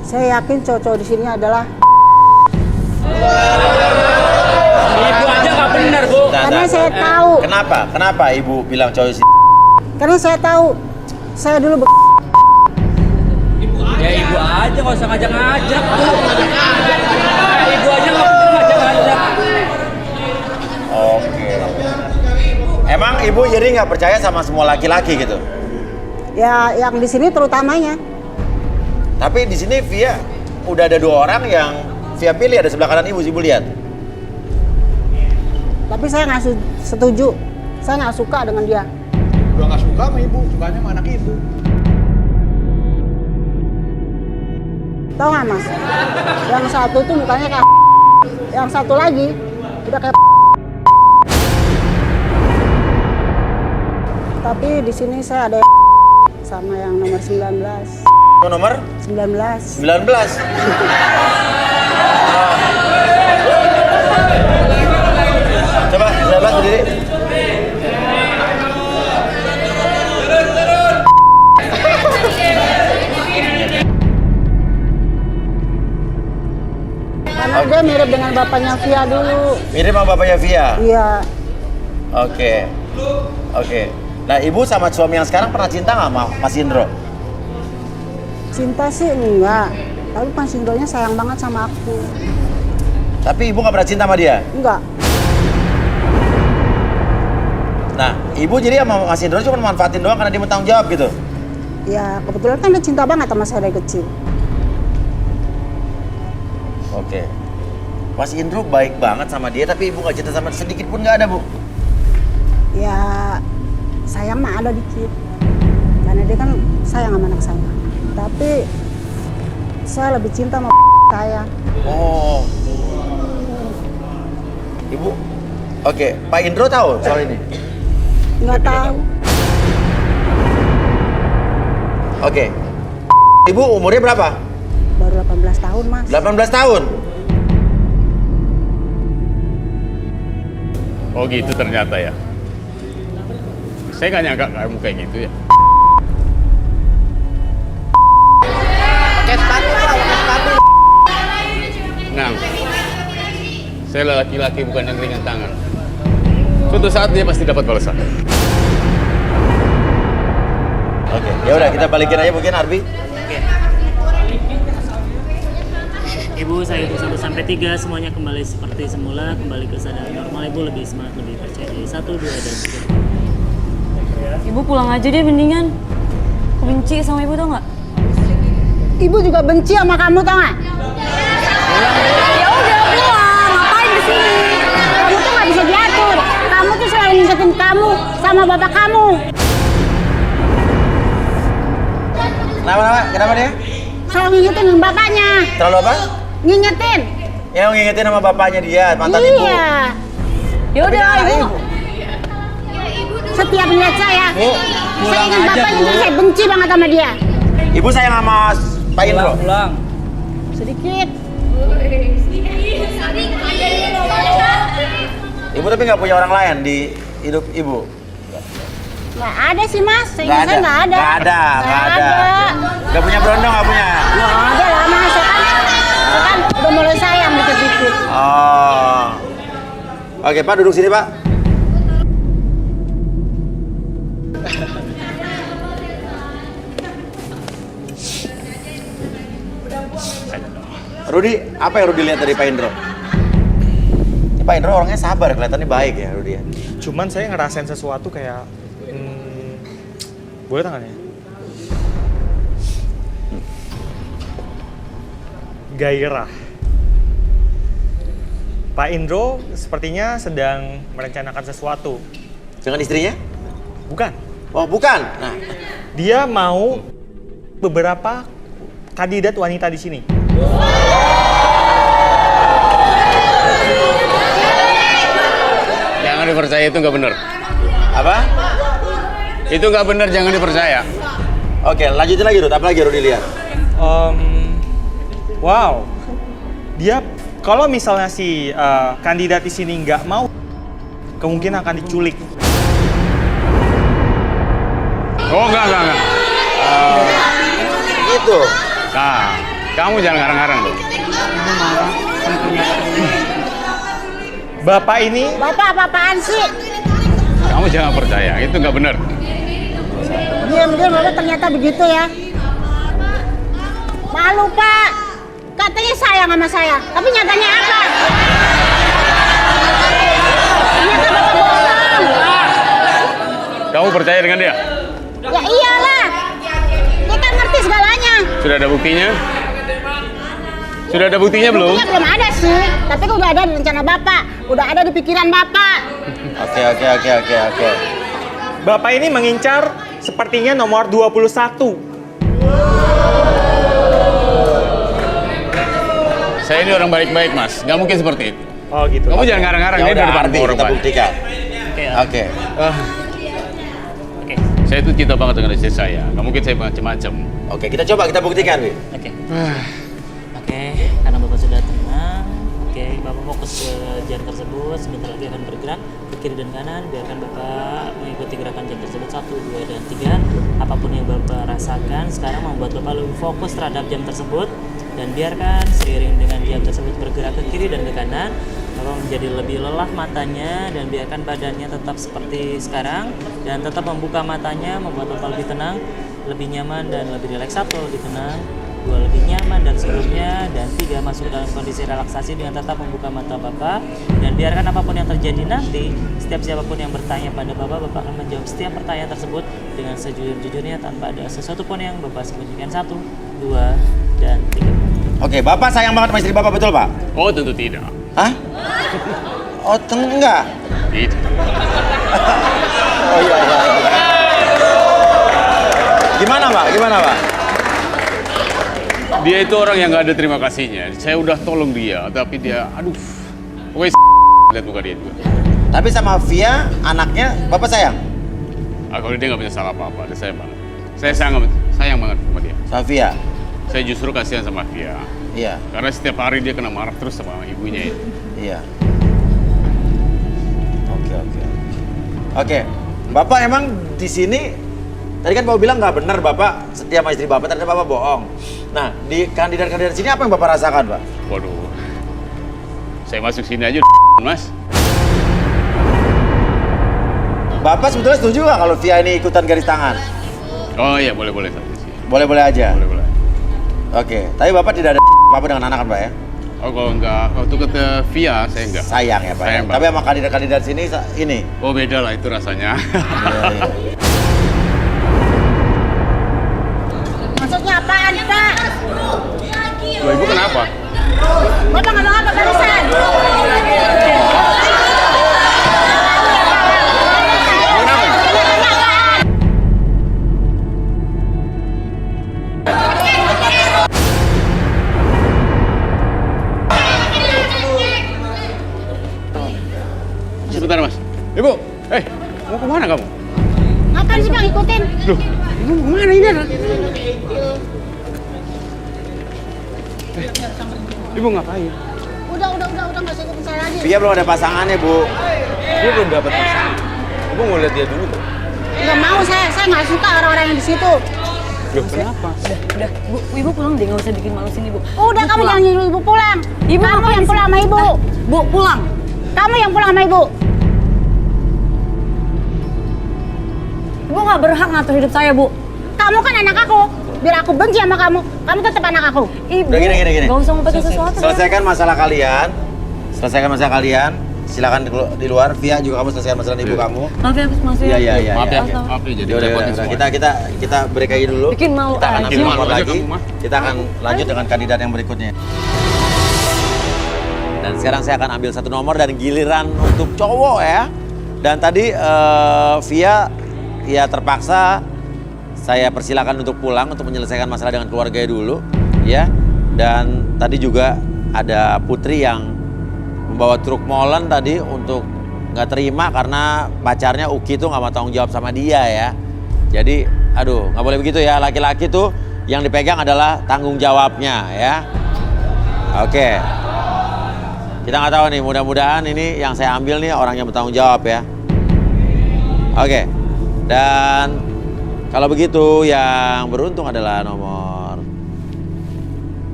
Saya yakin cowok-cowok di sini adalah Ibu aja nggak bener, Bu. karena saya tahu. Kenapa? Kenapa ibu bilang cowok si? Karena saya tahu. Saya dulu Ya ibu aja nggak usah ngajak-ngajak, Bu. Ibu aja nggak penting ngajak-ngajak. Oke. Emang ibu jadi nggak percaya sama semua laki-laki gitu? ya yang di sini terutamanya. Tapi di sini Via udah ada 2 orang yang Via pilih, ada sebelah kanan ibu lihat. Tapi saya nggak setuju. Saya nggak suka dengan dia. Udah nggak suka sama ibu, sukanya sama anak ibu. Tahu nggak Mas? Yang satu tuh mukanya kayak yang satu lagi udah kayak. Tapi di sini saya ada sama yang nomor 19. Nomor 19. 19. Coba 19 berdiri. Karena dia mirip dengan bapaknya Via dulu. Mirip sama bapaknya Via? Iya. Oke. Oke. Nah, ibu sama suami yang sekarang pernah cinta nggak sama Mas Indro? Cinta sih enggak. Tapi Mas Indronya sayang banget sama aku. Tapi ibu nggak pernah cinta sama dia? Enggak. Nah, ibu jadi sama Mas Indro cuma manfaatin doang karena dia mau tanggung jawab gitu? Ya kebetulan kan dia cinta banget sama saya dari kecil. Oke. Mas Indro baik banget sama dia, tapi ibu nggak cinta sama sedikit pun nggak ada, Bu? Ya sayang mah ada dikit. Karena dia kan sayang sama anak saya. Tapi saya lebih cinta sama saya. Oh. Ibu, oke. Pak Indro tahu soal ini? Nggak tahu. Oke. Ibu umurnya berapa? Baru 18 tahun, Mas. 18 tahun. Oh gitu ternyata ya. Saya nggak nyangka kamu kayak gitu ya. Pakai sepatu, Pak, pakai sepatu. Nang, saya laki-laki bukan yang ringan tangan. Suatu saat dia pasti dapat balasan. Oke, ya udah kita balikin aja mungkin Arbi. Oke. Ibu, saya hitung 1 sampai 3, semuanya kembali seperti semula, kembali ke kesadaran normal. Ibu lebih semangat, lebih percaya diri. 1, 2, dan 3. Ibu pulang aja deh mendingan. Aku benci sama ibu tau nggak? Ibu juga benci sama kamu, tau nggak? Ya udah pulang, ngapain di sini? Kamu tuh nggak bisa diatur. Kamu tuh selalu ngingetin kamu sama bapak kamu. Kenapa dia? Selalu ngingetin sama bapaknya. Terlalu apa? Ngingetin. Yang ngingetin sama bapaknya dia, mantan ibu. Iya. Ya udah ibu. Setiap melihat saya pulang ingat aja, bapaknya, Bu. saya benci banget sama dia. Ibu sayang sama Pak Indro. Pulang. Sedikit. Ibu tapi nggak punya orang lain di hidup ibu. Nggak ada sih, Mas. Saya Nggak nggak ada. Nggak ada. Nggak punya berondong, nggak punya. Nggak ada lah, Mas. Saya kan udah mulai sayang dikit-dikit. Oh. Oke, Pak duduk sini, Pak. Rudi, apa yang Rudi lihat dari Pak Indro? Ini Pak Indro orangnya sabar, kelihatannya baik ya Rudi ya. Cuman saya ngerasain sesuatu kayak boleh tangannya? Gairah. Pak Indro sepertinya sedang merencanakan sesuatu. Dengan istrinya? Bukan. Oh, bukan. Nah, Dia mau beberapa kandidat wanita di sini. Jangan dipercaya, itu nggak benar. apa? Itu nggak benar, jangan dipercaya. Oke, lanjutin lagi, Rud. Apa lagi Rudi lihat? Wow, dia kalau misalnya si kandidat di sini nggak mau, kemungkinan akan diculik. Oh, enggak. Itu. Nah, kamu jangan ngarang-ngarang dong. Bapak ini, Bapak apa-apaan sih? Kamu jangan percaya, itu nggak benar. Diam-diam Bapak ternyata begitu ya. Malu Pak, katanya sayang sama saya, tapi nyatanya apa? Ternyata Bapak bohong. Kamu percaya dengan dia? Ya iyalah, dia kan ngerti segalanya. Sudah ada buktinya? Sudah ada buktinya belum? Buktinya belum ada sih, tapi kan udah ada di rencana Bapak, udah ada di pikiran Bapak. Oke. Bapak ini mengincar sepertinya nomor 21. Saya ini orang baik-baik, Mas. Nggak mungkin seperti itu. Oh gitu. Kamu jangan ngarang-ngarang, Ya ini di udah, depan Arbi, orang kita banyak. buktikan. Oke. Oke. Saya itu cinta banget dengan istri saya. Nggak mungkin saya macam-macam. Oke, kita coba kita buktikan, Wi. Oke. Oke, karena Bapak sudah tenang, oke, Bapak fokus ke jam tersebut, sebentar lagi akan bergerak ke kiri dan kanan, biarkan Bapak mengikuti gerakan jam tersebut, 1, 2, dan 3. Apapun yang Bapak rasakan sekarang membuat Bapak lebih fokus terhadap jam tersebut, dan biarkan seiring dengan jam tersebut bergerak ke kiri dan ke kanan, Bapak menjadi lebih lelah matanya, dan biarkan badannya tetap seperti sekarang, dan tetap membuka matanya, membuat Bapak lebih tenang, lebih nyaman, dan lebih rileks. 1, lebih tenang, 2, lebih nyaman dari sebelumnya, dan 3, masuk dalam kondisi relaksasi dengan tetap membuka mata Bapak, dan biarkan apapun yang terjadi nanti, setiap siapapun yang bertanya pada Bapak akan menjawab setiap pertanyaan tersebut dengan sejujur-jujurnya tanpa ada sesuatu pun yang Bapak sembunyikan. 1, 2, dan 3. Oke, Bapak sayang banget sama istri Bapak, betul, Pak? Oh, tentu tidak. Hah? Oh, enggak. Tidak. Oh iya. Gimana, Pak? Dia itu orang yang nggak ada terima kasihnya. Saya udah tolong dia, tapi dia, wes lihat muka dia juga. Tapi sama Via, anaknya Bapak sayang? Kalau dia nggak punya salah apa-apa, dia saya banget. Saya sayang banget sama dia. Safia. Saya justru kasihan sama Via. Iya. Karena setiap hari dia kena marah terus sama ibunya itu. Iya. Oke. Bapak emang di sini tadi kan Bapak bilang nggak benar Bapak setia sama istri Bapak, ternyata Bapak bohong. Nah, di kandidat-kandidat sini apa yang Bapak rasakan, Pak? Waduh. Saya masuk sini aja Mas. Bapak sebetulnya setuju nggak kalau Via ini ikutan garis tangan? Oh iya, boleh. Boleh-boleh aja? Boleh. Oke, tapi Bapak tidak ada apa-apa dengan anak kan, Pak ya? Oh kalau enggak, waktu ke Via saya enggak. Sayang ya, Pak. Sayang, Pak. Tapi sama kandidat-kandidat sini ini. Oh beda lah itu rasanya. Iya. Maksudnya apaan, Pak? Loh, Ibu kenapa? Bapak ngomong apa barusan? Sebentar Mas. Ibu, mau kemana kamu? Ngapain sih Bang ikutin? Loh, Ibu mau kemana ini? Ibu ngapain? Udah nggak usah ikutin saya lagi. Via belum ada pasangannya, Bu. Dia belum dapat pasangan. Ibu mau lihat dia dulu. Nggak mau saya nggak suka orang-orang yang di situ. Loh, kenapa? Udah, Bu, Ibu pulang deh, nggak usah bikin malu sini, Bu. Udah Bu, kamu pulang. jangan nyuruh ibu pulang. Ibu Kamu ngapain yang sih? pulang sama ibu. Bu, pulang. Kamu yang pulang sama ibu. Ibu nggak berhak ngatur hidup saya, Bu. Kamu kan anak aku. Biar aku benci sama kamu. Kamu tetap anak aku. Ibu, Udah gini. nggak usah ngomongin sesuatu. Selesaikan masalah kalian. Silakan di luar. Via juga kamu selesaikan masalah ibu kamu. Maaf ya, Mas. Iya. Maaf ya, Astaga. maaf ya jadi Yaudah, repotin semua. kita break aja dulu. Bikin malu Kita akan aja. ambil Bikin malu nomor aja lagi. kamu, Mah. Kita akan lanjut dengan kandidat yang berikutnya. Dan sekarang saya akan ambil satu nomor dan giliran untuk cowok ya. Dan tadi Via ya terpaksa saya persilakan untuk pulang untuk menyelesaikan masalah dengan keluarganya dulu ya. Dan tadi juga ada Putri yang membawa truk molen tadi untuk nggak terima karena pacarnya Uki tuh nggak mau tanggung jawab sama dia ya. Jadi aduh nggak boleh begitu ya, laki-laki tuh yang dipegang adalah tanggung jawabnya ya. Oke. Kita nggak tahu nih, mudah-mudahan ini yang saya ambil nih orang yang bertanggung jawab ya. Oke. Dan kalau begitu yang beruntung adalah nomor.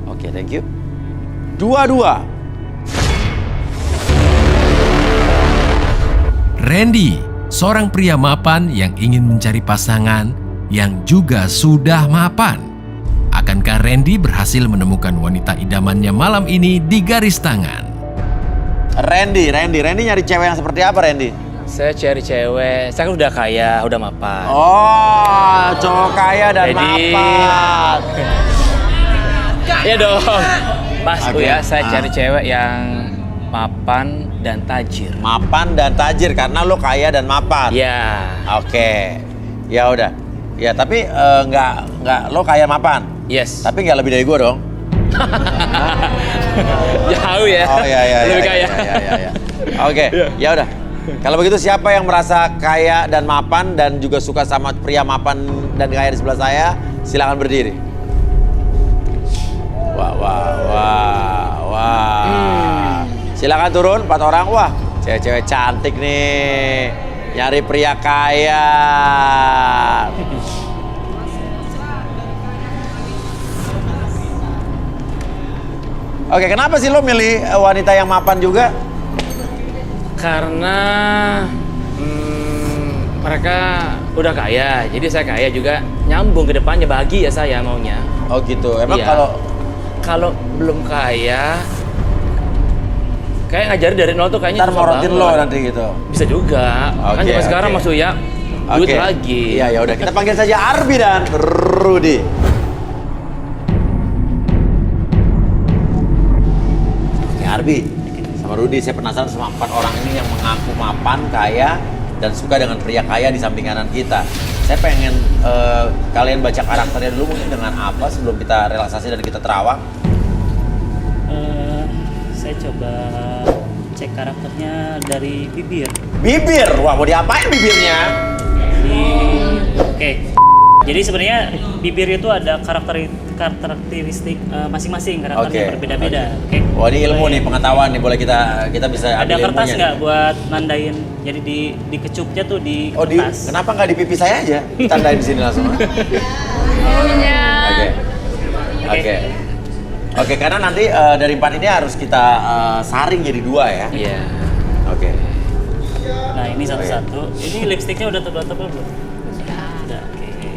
Oke, thank you. 22. Randy, seorang pria mapan yang ingin mencari pasangan yang juga sudah mapan. Akankah Randy berhasil menemukan wanita idamannya malam ini di garis tangan? Randy nyari cewek yang seperti apa, Randy? Saya cari cewek, saya kan udah kaya, udah mapan. Oh, cowok kaya dan Jadi- mapan. Iya dong. Mas Oke. ya, saya cari cewek yang mapan dan tajir. Mapan dan tajir karena lo kaya dan mapan. Ya. Oke. Ya udah. Ya tapi nggak lo kaya mapan. Yes. Tapi nggak lebih dari gue dong. Jauh ya. Oh iya. Lebih kaya. Iya. Oke. Ya udah. Kalau begitu siapa yang merasa kaya dan mapan dan juga suka sama pria mapan dan kaya di sebelah saya, silakan berdiri. Wah. Silakan turun 4 orang. Wah, cewek-cewek cantik nih. Nyari pria kaya. Oke, kenapa sih lo milih wanita yang mapan juga? Karena mereka udah kaya, jadi saya kaya juga nyambung ke depannya, bahagia saya maunya. Oh gitu. Emang Iya. Kalau belum kaya, kayak ngajarin dari nol tuh kayaknya ntar susah morotin banget. lo nanti gitu. Bisa juga. Kan zaman sekarang Mas Uya duit Oke. lagi. Iya, ya udah kita panggil saja Arbi dan Rudi. Oke, Arbi sama Rudi, saya penasaran sama 4 orang ini yang mengaku mapan, kaya, dan suka dengan pria kaya di samping kanan kita. Saya pengen kalian baca karakternya dulu mungkin dengan apa sebelum kita relaksasi dan kita terawang. Saya coba cek karakternya dari bibir. Bibir, wah mau diapain bibirnya? Oke. Jadi sebenarnya bibir itu ada karakteristik masing-masing, karakternya berbeda-beda. Oke. Wah, ini ilmu nih, pengetahuan nih, boleh kita bisa Ada ambil kertas ilmunya nggak nih. buat nandain? Jadi di kecupnya tuh di Oh, kertas. kenapa nggak di pipi saya aja? Tandain di sini langsung. Oke. Oke, karena nanti dari 4 ini harus kita saring jadi 2 ya. Iya. Oke. Nah, ini satu-satu. Ini lipstiknya udah tebal-tebal belum? Udah. Oke.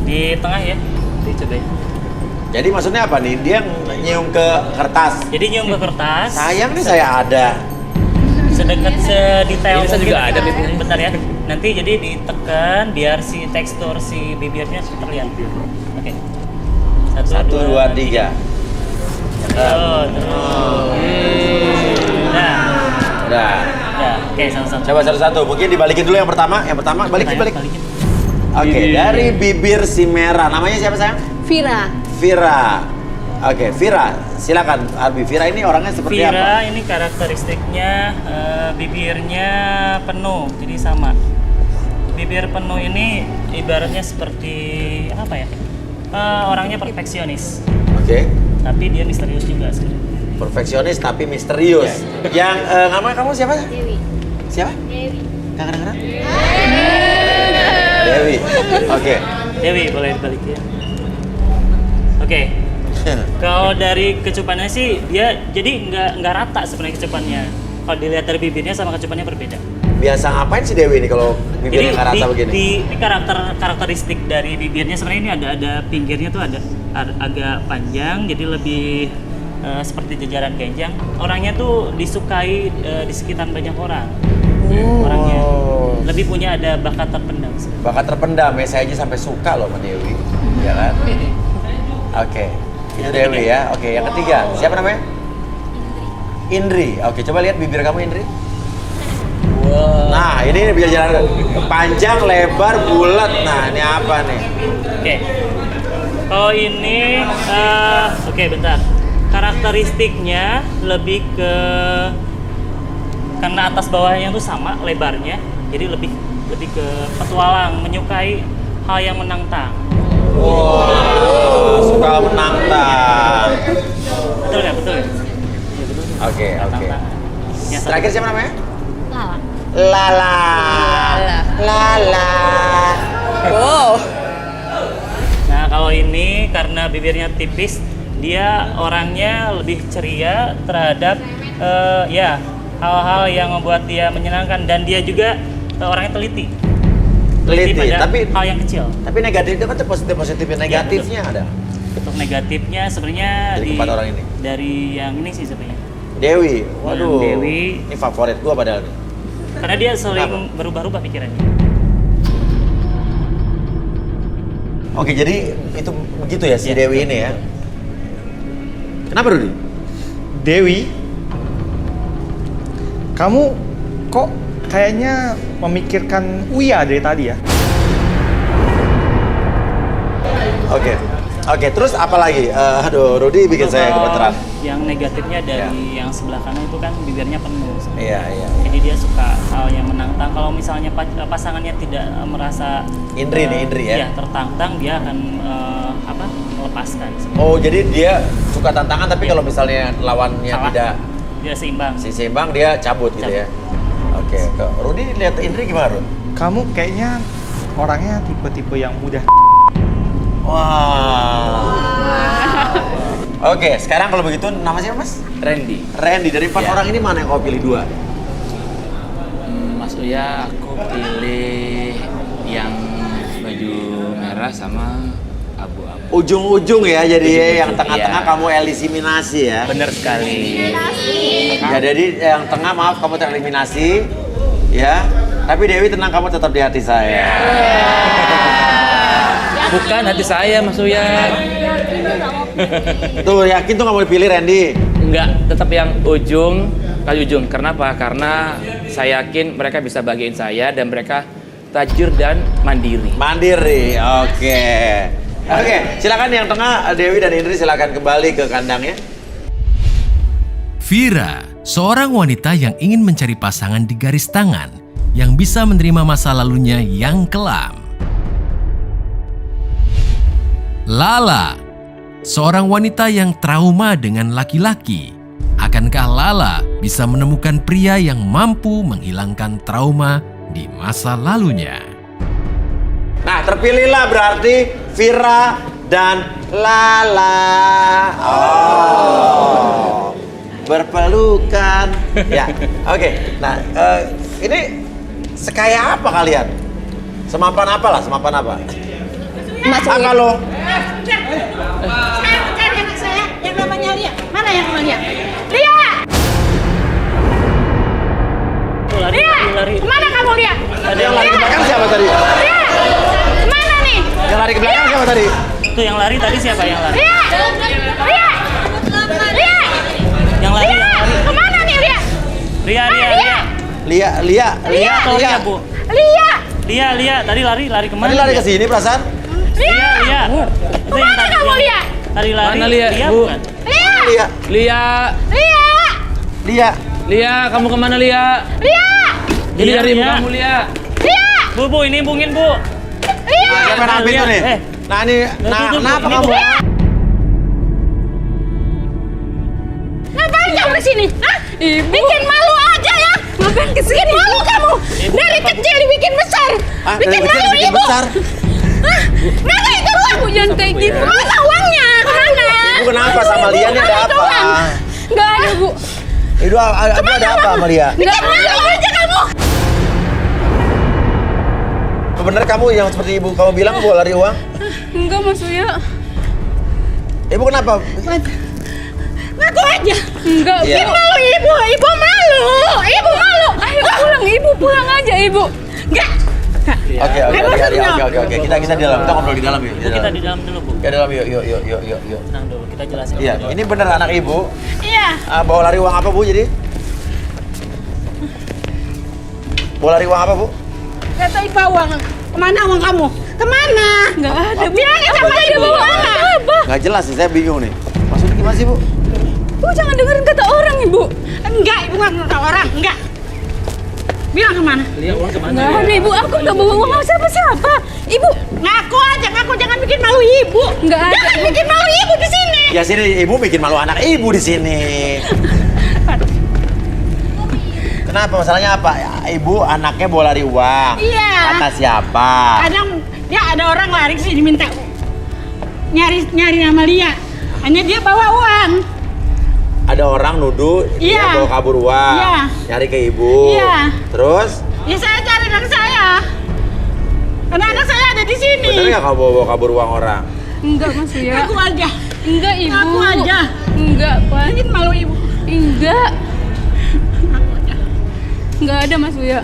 Di tengah ya. Dicoba ya. Jadi maksudnya apa nih? Dia nyium ke kertas. Jadi nyium ke kertas. Sayang nih saya ada. Sedekat sedetail Ini saya juga ada bibirnya. Bentar ya. Nanti jadi ditekan biar si tekstur si bibirnya terlihat. Oke. 1, 2, 3. Oh, terus. Nah. Udah. Ya, oke, satu-satu. Coba satu-satu. Mungkin dibalikin dulu yang pertama. Yang pertama balik. Oke, dari bibir si merah. Namanya siapa sayang? Vira. Vira. Oke, Vira. Silakan Arbi. Vira ini orangnya seperti apa? Vira ini karakteristiknya bibirnya penuh, jadi sama. Bibir penuh ini ibaratnya seperti apa ya? Orangnya perfeksionis. Oke. Tapi dia misterius juga sebenarnya. Perfeksionis tapi misterius. Yang namanya kamu siapa? Dewi. Siapa? Dewi. Gak kedengeran? Dewi. Oke. Dewi boleh dibalik ya. Oke. Kalau dari kecupannya sih dia jadi nggak rata sebenarnya kecupannya. Kalau dilihat dari bibirnya sama kecupannya berbeda. Biasa ngapain sih Dewi ini kalau bibirnya nggak rata begini? Ini karakteristik dari bibirnya sebenarnya ini ada pinggirnya tuh ada agak panjang, jadi lebih seperti jajaran genjang. Orangnya tuh disukai di sekitar banyak orang. Orangnya lebih punya ada bakat terpendam. Bakat terpendam ya, saya aja sampai suka loh sama Dewi, ya kan? Oke, itu Dewi ya. Oke, yang ketiga siapa namanya? Indri. Oke, coba lihat bibir kamu Indri. Wow. Nah, ini bisa jalan panjang, lebar, bulat. Nah, ini apa nih? Oke. Oh ini, oke bentar. Karakteristiknya lebih ke karena atas bawahnya tuh sama lebarnya, jadi lebih ke petualang, menyukai hal yang menantang. Wow, suka menantang. Betul ya, betul ya. Oke. Terakhir siapa namanya? Lala. Lala. Wow. Nah kalau ini karena bibirnya tipis, dia orangnya lebih ceria terhadap ya hal-hal yang membuat dia menyenangkan dan dia juga orangnya teliti pada tapi hal yang kecil. Tapi negatifnya kan positif negatifnya ada. Untuk negatifnya sebenarnya Dari keempat orang ini. Dari yang ini sih sebenarnya. Dewi, waduh. Dewi. Ini favorit gua padahal nih. Karena dia sering berubah-ubah pikirannya. Oke, jadi itu begitu ya si Dewi ini ya. Kenapa Rudi? Dewi, kamu kok kayaknya memikirkan Uya dari tadi ya? Oke, terus apa lagi? Aduh, Rudi bikin saya gemeteran. Yang negatifnya dari yang sebelah kanan itu kan bibirnya penuh. Iya. Jadi dia suka hal yang menantang. Kalau misalnya pasangannya tidak merasa Indri ya? Iya, tertantang, dia akan melepaskan. Oh, jadi dia suka tantangan tapi kalau misalnya lawannya Salah. tidak dia seimbang dia cabut gitu ya. Oke. Rudi lihat Indri gimana, Rudi? Kamu kayaknya orangnya tipe-tipe yang mudah. Wah. Oke, sekarang kalau begitu nama siapa Mas? Randy. Randy, dari 4 orang ini mana yang kau pilih 2? Mas Uya, aku pilih yang baju merah sama abu-abu. Ujung-ujung ya, jadi Ujung-ujung, yang tengah-tengah iya. kamu eliminasi ya. Bener sekali. Ya, jadi yang tengah maaf kamu tereliminasi, ya. Tapi Dewi tenang, kamu tetap di hati saya. Bukan hati saya, Mas Uya. Tuh yakin tuh kamu dipilih Randy? Enggak, tetap yang ujung kali ujung. Kenapa? Karena saya yakin mereka bisa bagiin saya dan mereka tajir dan mandiri. Mandiri, oke. Oke, silakan yang tengah Dewi dan Indri silakan kembali ke kandangnya. Vira, seorang wanita yang ingin mencari pasangan di garis tangan yang bisa menerima masa lalunya yang kelam. Lala, seorang wanita yang trauma dengan laki-laki. Akankah Lala bisa menemukan pria yang mampu menghilangkan trauma di masa lalunya? Nah, terpilihlah berarti Vira dan Lala. Oh, berpelukan. Ya, oke. Nah, ini sekaya apa kalian? Semapan apa lah? Semapan apa? Kalau Saya cari anak saya yang namanya Lia. Mana yang namanya Lia? Lari. Kemana kamu Lia? ada yang lari ke belakang siapa tadi? Lia, kemana nih? Yang lari ke belakang siapa tadi? Itu yang lari tadi siapa yang lari? Lia, Lia, Lia, Yang lari, Lia, kemana nih Lia? Ria. Lia, Atau Ria, Bu? Lia, Tadi lari kemana? Tadi lari ke sini perasaan? Lia. Itu yang kemana kamu Lia? Tadi lari. Mana Lia, Bu? bukan? Lia, Lia. Lia, kamu kemana Lia? Ini dari ibu kamu Lia. Bu, ini bungin Bu. Siapa yang pintu nih? Nah ini, kenapa kamu? ngapain kamu kesini? Hah? Bikin malu aja ya? Ngapain kesini? Bikin malu kamu? Dari kecil dibikin besar. Bikin malu Bikin ibu. besar. Hah? Mana itu uang? Jangan kayak gitu. Mana uangnya? Kemana? Ibu kenapa sama Lia ini ada apa? Nggak ada Bu. Ibu ada apa sama Lia? Bikin malu aja kamu. Bener kamu yang seperti ibu kamu bilang mau lari uang? Enggak Mas Uya. Ibu kenapa? Ngaku aja. Enggak. Iya. Bikin malu ibu. Ibu malu. Ibu malu. Ayo pulang Ibu, pulang aja Ibu. Enggak. Oke. Kita di dalam. Kita ngobrol di dalam yuk. Kita di dalam dulu Bu. Ke dalam yuk. Tenang dulu, kita jelasin. Iya, ini bener anak ibu. Iya. Bawa lari uang apa Bu jadi? Bawa lari uang apa Bu? Gak tahu ibu uang. Kemana uang kamu? Kemana? Enggak ada Bu. Bilangin sama ibu mana? Nggak jelas sih, saya bingung nih. Maksudnya gimana sih Bu? Bu jangan dengerin kata orang Ibu. Enggak, ibu nggak menurut orang. Enggak. Bilang kemana? Lia uang kemana? Enggak ada Ibu, aku enggak bawa uang sama siapa-siapa. Ibu, Ngaku aja, ngaku jangan bikin malu ibu. enggak ada. Jangan bikin malu ibu di sini. Ya sini ibu bikin malu anak ibu di sini. Kenapa masalahnya apa? Ya, ibu anaknya bawa lari uang. Iya. Kata siapa? Kadang dia ada orang lari ke sini minta nyari nama Lia. Hanya dia bawa uang. Ada orang nuduh dia Iya. bawa kabur uang. Iya. Nyari ke ibu. Iya. Terus Ya saya cari anak saya. Karena anak saya ada di sini. bener nggak kamu bawa kabur uang orang? Enggak Mas Uya. Ngaku aja. Enggak Ibu. Ngaku aja. Enggak, Pak. Bikin malu ibu. Enggak. Ngaku aja. Enggak ada Mas Uya.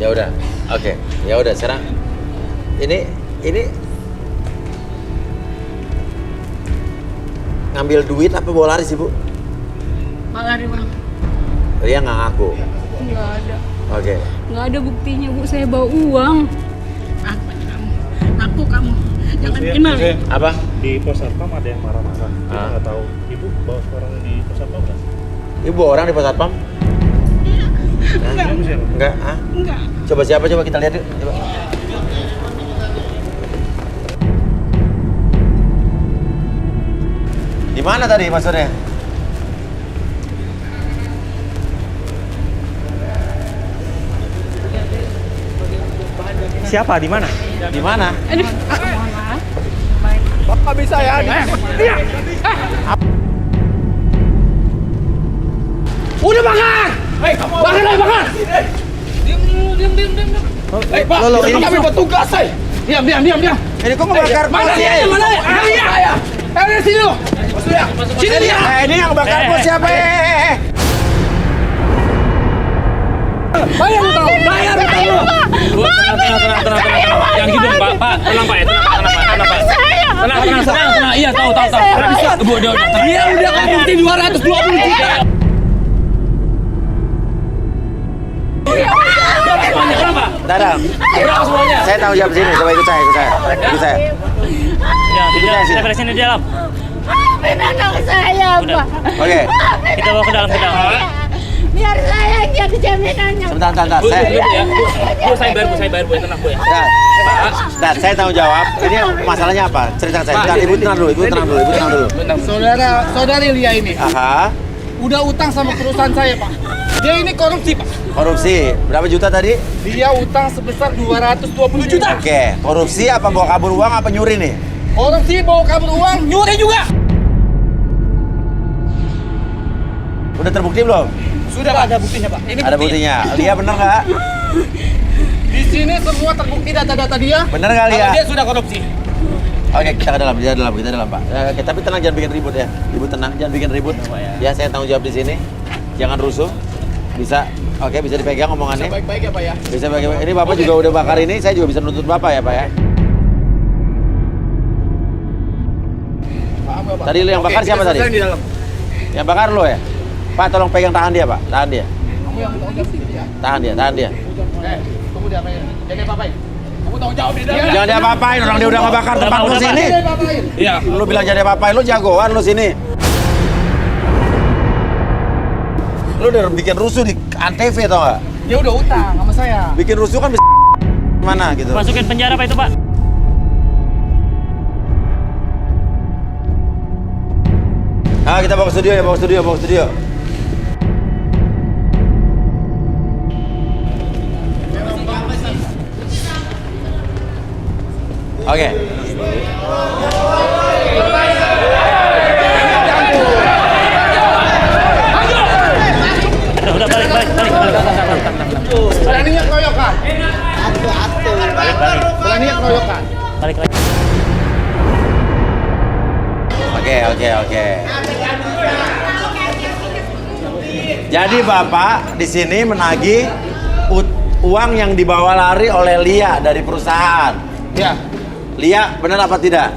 Ya udah, oke. Ya udah sekarang ini ngambil duit apa bawa lari sih Bu? Lari uang. Ria nggak ngaku. Enggak ada. Oke. Enggak ada buktinya Bu, saya bawa uang. Ngaku aja kamu. Ngaku kamu. Jangan bikin malu. Apa? Di pos satpam ada yang marah-marah. Kita Ah. nggak tahu. Ibu bawa orang di pos satpam nggak? Ibu orang di pos satpam? Enggak. Enggak, ah? Enggak. Coba siapa coba kita lihat yuk. Coba. Di mana tadi maksudnya? Siapa? Di mana? Di mana? Bapak bisa ya? Udah bakar! Bakar lagi bakar! Pak, Loh, ini ini- kami petugas, Diam. Ini kok ngebakar Mana pos dia? ya? Mana? Saya. Dari sini lo. Sini dia. Ini yang bakar pos siapa? Bayar utang lo. Bu, tenang. Yang hidung, Pak. Tenang, Pak. Tenang. Iya, tahu. Bu, udah. Dia udah kabur 220 juta. Kenapa? Dadang. Berapa semuanya? Saya tahu jawab sini. Coba ikut saya. Ya, Ikut saya sini. kita beresin di dalam. Maafin anak saya, Udah. Pak. Oke. Kita bawa ke dalam. Biar saya yang jadi jaminannya. Sebentar. Bu, saya bayar, Bu, tenang, Bu ya. Dan saya tanggung jawab. Ini masalahnya apa? Cerita saya. Bentar, Ibu tenang dulu. Saudari Lia ini Aha. udah utang sama perusahaan saya, Pak. Dia ini korupsi, Pak. Korupsi. Berapa juta tadi? Dia utang sebesar 220 juta. Oke. Korupsi apa bawa kabur uang apa nyuri nih? Korupsi, bawa kabur uang, nyuri juga. Udah terbukti belum? Sudah, Pak. Ada buktinya, Pak. Ini Ada buktinya. Lia bener nggak? Di sini semua terbukti data-data dia. Bener nggak Lia? Kalau dia sudah korupsi. Oke, kita ke dalam, kita dalam Pak. Oke, tapi tenang, jangan bikin ribut ya. Ibu tenang, jangan bikin ribut. Ya, saya tanggung jawab di sini. Jangan rusuh. Bisa, oke, bisa dipegang omongannya. Bisa baik-baik ya, Pak ya. Bisa baik-baik. Ini Bapak juga udah bakar ini, saya juga bisa nuntut Bapak ya Pak ya. Paham nggak, Pak? Tadi lu yang bakar siapa tadi? Di dalam. Yang bakar lo ya? Pak, tolong pegang tangan dia Pak, tahan dia. Kamu yang tanggung jawab ya. Tahan dia. Tunggu dia, Pak. Jadi apa-apain. Kamu tanggung jawab di dalam. Jangan dia apa-apain, orang dia udah ngebakar tempat lu sini. Iya. Lu bilang jangan dia apa-apain, lu jagoan lu sini. Lu udah bikin rusuh di Antv tau gak? Dia udah utang sama saya. Bikin rusuh kan bisa mana gitu. Masukin penjara Pak itu Pak. Ah, kita bawa ke studio ya, bawa ke studio. Oke. Udah balik. Beraninya keroyokan. Beraninya keroyokan. Balik lagi. Oke. Jadi Bapak di sini menagih uang yang dibawa lari oleh Lia dari perusahaan. Ya. Lia, benar apa tidak?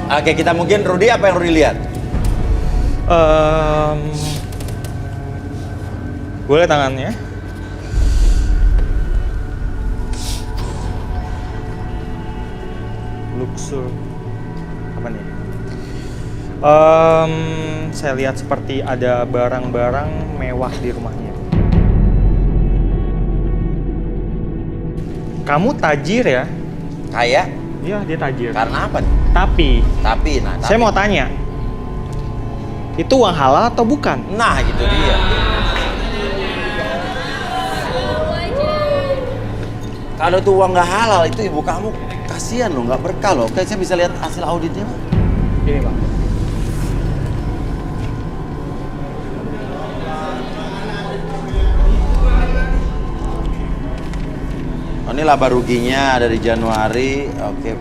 Oke, kita mungkin Rudi, apa yang Rudi lihat? Boleh tangannya? Luxur apa nih? Saya lihat seperti ada barang-barang mewah di rumahnya. Kamu tajir ya? Kaya? Iya, dia tajir. Karena apa nih? Tapi, saya mau tanya, itu uang halal atau bukan? Nah, gitu dia. Kalau itu uang nggak halal, itu ibu kamu kasihan loh, nggak berkah loh. Kayak saya bisa lihat hasil auditnya. Ini Bang. Oh, ini laba ruginya dari Januari. Oke.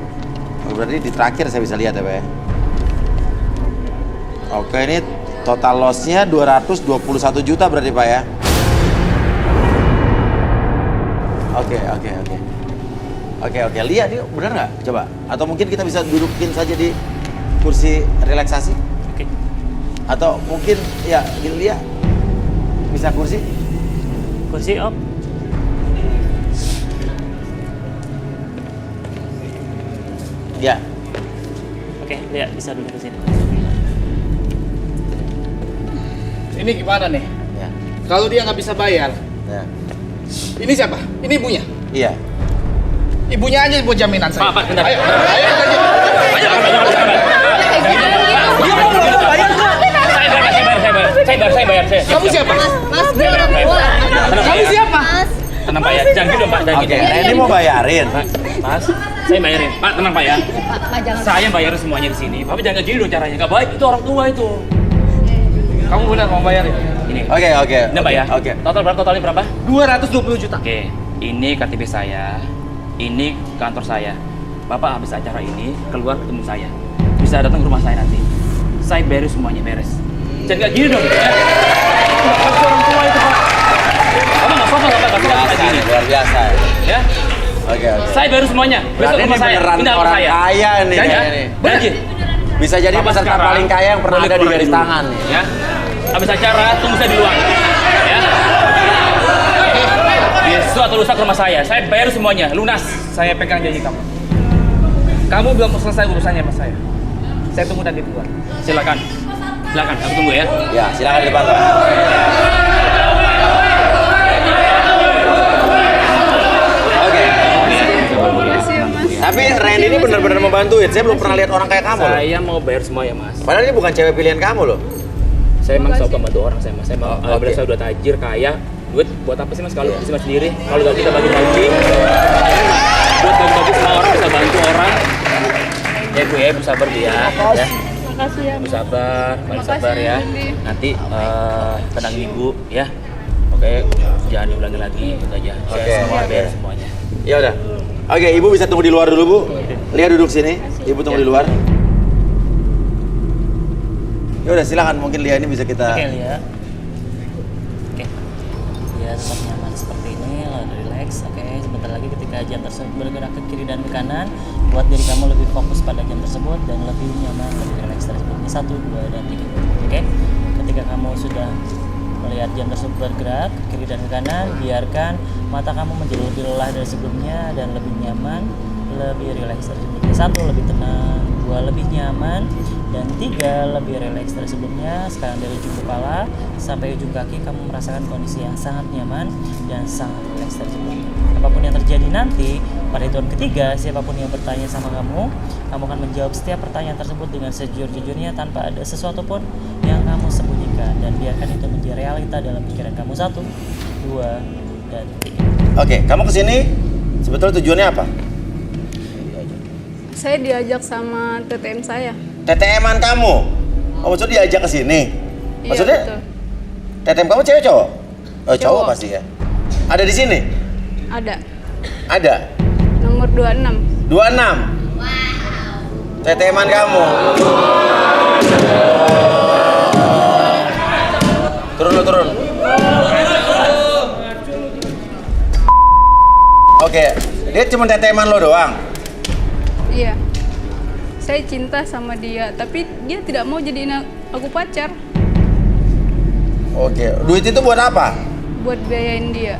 Berarti di terakhir saya bisa lihat ya, Pak ya. Oke, ini total loss-nya 221 juta berarti, Pak ya. Oke. Lihat dia benar nggak? Coba. Atau mungkin kita bisa dudukin saja di kursi relaksasi. Oke. Atau mungkin ya, Lia bisa kursi. Kursi Om. Ya. Oke, lihat bisa duduk di sini. Ini gimana nih? Ya. Kalau dia nggak bisa bayar, Ya. ini siapa? Ini ibunya. Iya. Ibunya aja buat jaminan saya. Pak, bentar. Ayo. Saya bayar. Kamu siapa? Mas, dia orang tua. Kamu siapa? Tenang Pak ya, jangan gitu Pak, jangan Oke, gitu. nah ini mau bayarin. Mas, saya bayarin. Pak, tenang Pak ya. Pak, jangan. Saya bayarin semuanya di sini. Bapak jangan gini dong caranya. Gak baik, itu orang tua itu. Kamu benar mau bayarin? Ini. Oke. Ini Pak ya. Oke. Totalnya berapa? 220 juta. Oke, ini KTP saya. Ini kantor saya. Bapak habis acara ini keluar ketemu saya. Bisa datang ke rumah saya nanti. Saya beres semuanya, beres. Jangan gak gini dong. Ya. Itu orang tua itu Pak. Bapak nggak sopan, Bapak nggak sopan kayak gini. Luar biasa. Ya. Oke. Saya baru semuanya. Besok Berarti rumah ini saya. beneran Pindah ke orang saya. kaya nih. Janji. Ini. Janji. Bisa jadi Bapak peserta sekarang paling kaya yang pernah boleh ada di keluar garis dulu. tangan nih. Ya. Habis acara tunggu saya di luar. Ya. Besok atau lusa ke rumah saya bayar semuanya, lunas. Saya pegang janji kamu. Kamu belum selesai urusannya sama saya. Saya tunggu nanti di luar. Silakan. Silakan, aku tunggu ya. Ya, silakan di depan, Pak. Oke. Tapi Randy ini benar-benar membantuin. Saya belum pernah lihat orang kayak kamu loh. Saya mau bayar semua ya, Mas. Padahal ini bukan cewek pilihan kamu loh. Saya emang suka bantu orang saya, Mas. Saya mau Oke. saya udah tajir, kaya. Duit buat apa sih, Mas? Kalau bisa Mas sendiri. Kalau udah kita bagi-bagi. Buat bagi-bagi sama orang, bisa bantu orang. Ya Bu ya, Bu sabar Bu ya. Ya. Makasih ya. Bu sabar, paling Makasih, sabar ya. Randy. Nanti tenang Ibu ya. Oke, jangan diulangi lagi itu aja. Saya Oke. semua bayar semuanya. Ya udah. Oke, Ibu bisa tunggu di luar dulu, Bu. Lihat duduk sini. Ibu tunggu di luar. Ya udah, silakan. Mungkin Lia ini bisa kita. Oke, Lia. Oke. Ya, tetap nyaman seperti ini, lalu relax. Oke, sebentar lagi ketika jam tersebut bergerak ke kiri dan ke kanan, buat diri kamu lebih fokus pada jam tersebut dan lebih nyaman, lebih relax dari sebelumnya. 1, 2, dan 3. Oke. Ketika kamu sudah melihat jam tersebut bergerak ke kiri dan ke kanan, biarkan mata kamu menjadi lebih lelah dari sebelumnya dan lebih nyaman, lebih relax dari sebelumnya. 1, lebih tenang. 2, lebih nyaman. Dan 3, lebih rileks dari sebelumnya. Sekarang dari ujung kepala sampai ujung kaki kamu merasakan kondisi yang sangat nyaman dan sangat rileks dari sebelumnya. Apapun yang terjadi nanti, pada hitungan ketiga, siapapun yang bertanya sama kamu akan menjawab setiap pertanyaan tersebut dengan sejujur-jujurnya tanpa ada sesuatu pun yang kamu sembunyikan. Dan biarkan itu menjadi realita dalam pikiran kamu. 1, 2, dan 3. Oke, kamu kesini sebetulnya tujuannya apa? Saya diajak sama TTM saya. TTM-an kamu? Oh, maksudnya diajak ke sini? Iya, Maksudnya betul. TTM kamu cewek cowok? Oh, cowok Cowok. pasti ya. Ada di sini? Ada. Ada. Nomor 26. 26. TTM-an kamu. Turun lo, turun. Oke, dia cuma TTM-an lo doang? Iya. Saya cinta sama dia, tapi dia tidak mau jadiin aku pacar. Oke, duit itu buat apa? Buat biayain dia.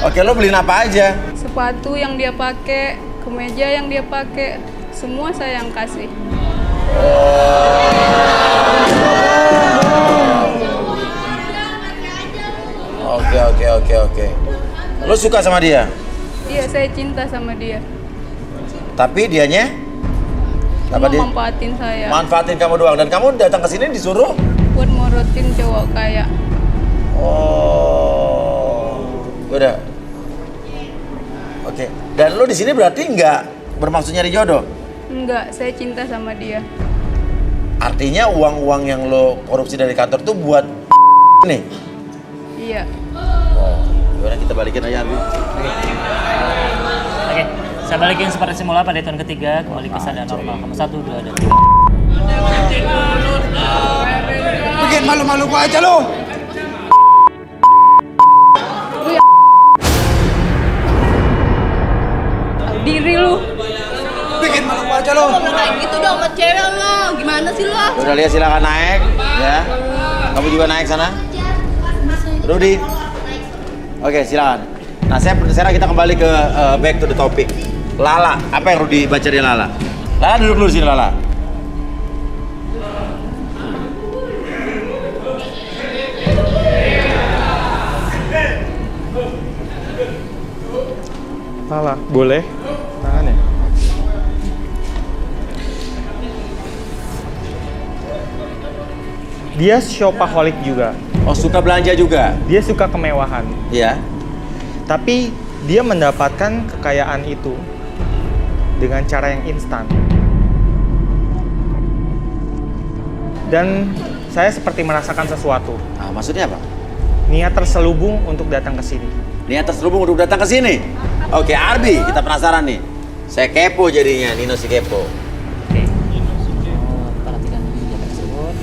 Oke, lo beliin apa aja? Sepatu yang dia pakai, kemeja yang dia pakai, semua saya yang kasih. Oke. Lo suka sama dia? Iya, saya cinta sama dia. Tapi dianya? Cuma Apa dia? manfaatin saya. Manfaatin kamu doang. Dan kamu datang ke sini disuruh? Buat morotin cowok kaya. Oh, udah. Oke. Dan lo di sini berarti nggak bermaksud nyari jodoh? Enggak, saya cinta sama dia. Artinya uang-uang yang lo korupsi dari kantor tuh buat nih? Iya. Oh, yaudah kita balikin aja, Abi. Oke, saya balikin seperti semula pada hitungan ketiga, kembali ke keadaan normal. Kamu 1, 2, dan 3. Bikin malu-malu gua aja lo. Diri lu. Bikin malu gua aja lo. Kayak gitu dong sama cewek lo. Gimana sih lo? Udah lihat, silakan naik, ya. Kamu juga naik sana. Rudy. Oke, silakan. Nah, sekarang kita kembali ke back to the topic. Lala, apa yang Rudy baca dari Lala? Lala duduk dulu sini, Lala. Lala, boleh? Tangannya. Dia shopaholic juga. Oh, suka belanja juga? Dia suka kemewahan. Iya. Tapi dia mendapatkan kekayaan itu dengan cara yang instan. Dan saya seperti merasakan sesuatu. Ah, maksudnya apa? Niat terselubung untuk datang ke sini. Niat terselubung untuk datang ke sini. Oke, Arbi, kita penasaran nih. Saya kepo jadinya, Nino si kepo. Oke, perhatikan jam tersebut,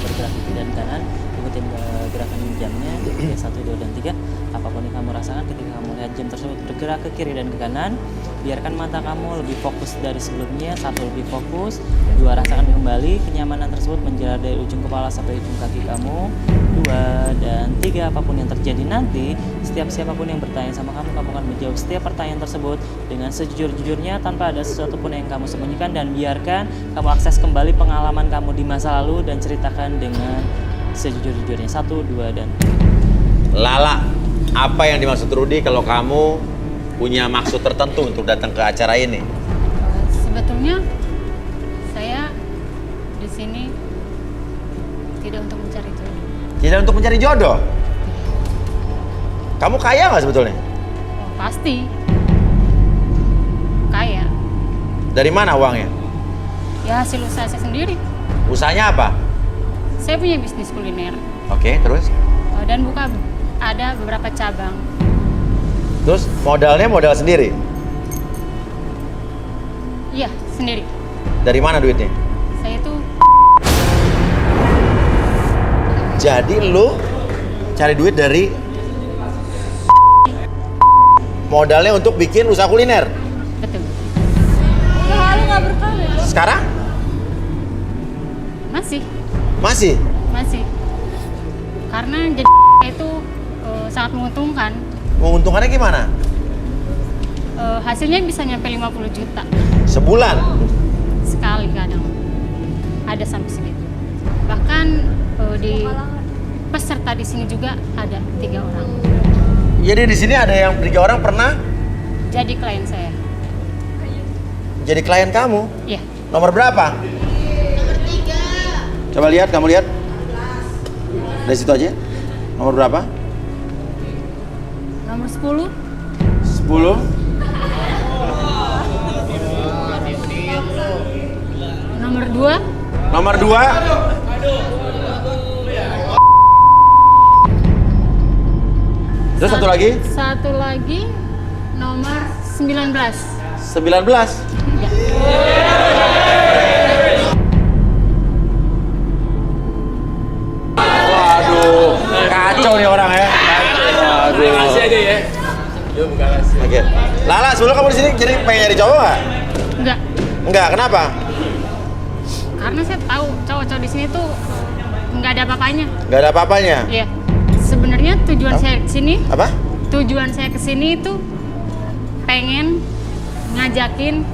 bergerak ke kiri dan kanan, ikutin gerakan jamnya, 1, 2, dan 3. Apapun yang kamu rasakan ketika kamu lihat jam tersebut bergerak ke kiri dan ke kanan, biarkan mata kamu lebih fokus dari sebelumnya. 1, lebih fokus. 2, rasakan kembali kenyamanan tersebut menjalar dari ujung kepala sampai ujung kaki kamu. 2, dan 3, apapun yang terjadi nanti, siapapun yang bertanya sama kamu akan menjawab setiap pertanyaan tersebut dengan sejujur-jujurnya tanpa ada sesuatu pun yang kamu sembunyikan, dan biarkan kamu akses kembali pengalaman kamu di masa lalu dan ceritakan dengan sejujur-jujurnya. 1, 2, dan Lala, apa yang dimaksud Rudy kalau kamu punya maksud tertentu untuk datang ke acara ini? Sebetulnya saya di sini tidak untuk mencari jodoh. Tidak untuk mencari jodoh? Kamu kaya nggak sebetulnya? Oh, pasti kaya. Dari mana uangnya? Ya hasil usaha saya sendiri. Usahanya apa? Saya punya bisnis kuliner. Oke, terus? Dan ada beberapa cabang. Terus modalnya modal sendiri? Iya, sendiri. Dari mana duitnya? Saya tuh Jadi lu cari duit dari modalnya untuk bikin usaha kuliner? betul. Lalu nggak berkarir. Sekarang? Masih. Masih? Masih. Karena jadi itu sangat menguntungkan. Menguntungkannya gimana? Hasilnya bisa nyampe 50 juta Sebulan? sekali kadang. Ada sampai segitu. Bahkan di peserta di sini juga ada 3 orang. Jadi di sini ada yang 3 orang pernah Jadi klien saya. jadi klien kamu? Iya. Nomor berapa? Nomor 3. Coba lihat, kamu lihat. Dari situ aja. Nomor berapa? Nomor 10. 10. Nomor 2. Nomor 2. Terus satu lagi? Satu lagi nomor 19. 19. Waduh, kacau nih orang ya. Waduh. Kasih aja ya. Lu bukan kasih. Oke. Lala, sebelum kamu di sini jadi pengen nyari cowok nggak? Enggak. Enggak, kenapa? Karena saya tahu cowok-cowok di sini tuh nggak ada apa-apanya. Nggak ada apa-apanya. Iya. Sebenarnya tujuan saya ke sini, Apa? tujuan saya ke sini itu pengen ngajakin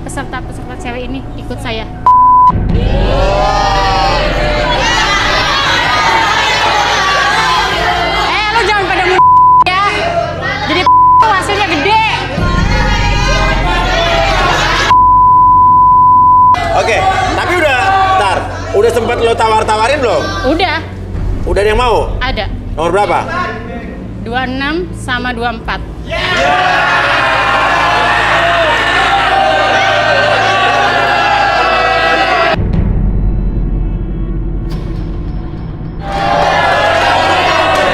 peserta-peserta cewek ini ikut saya. Lu jangan pada ya. Jadi hasilnya gede. Oke, tapi udah sempat lo tawar-tawarin belum? Udah, Udah ada yang mau? ada. Nomor berapa? 26 sama 24.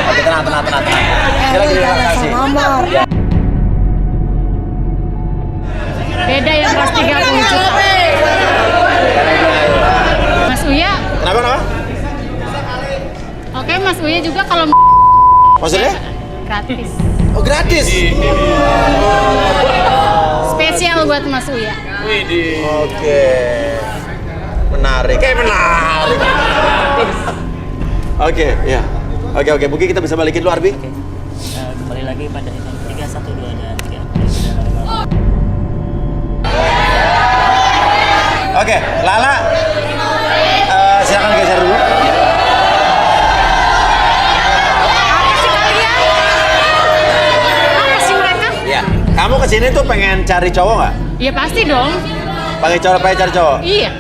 Oke, tenang. Kita lagi relaksasi. Beda yang kelas 30 juta. Mas Uya, Kenapa? oke Mas Uya juga kalau Maksudnya? gratis. Oh, gratis? Spesial buat Mas Uya. Oke. Menarik. Oke, ya. Oke. Mungkin kita bisa balikin lu, Arbi. Oke. Kembali lagi pada hitungan 3, 1, 2, dan 3. Oke, Lala. Silakan geser dulu. Apa sih mereka? Ya. Kamu kesini tuh pengen cari cowok nggak? Iya pasti dong. Pengen cari cowok? Iya,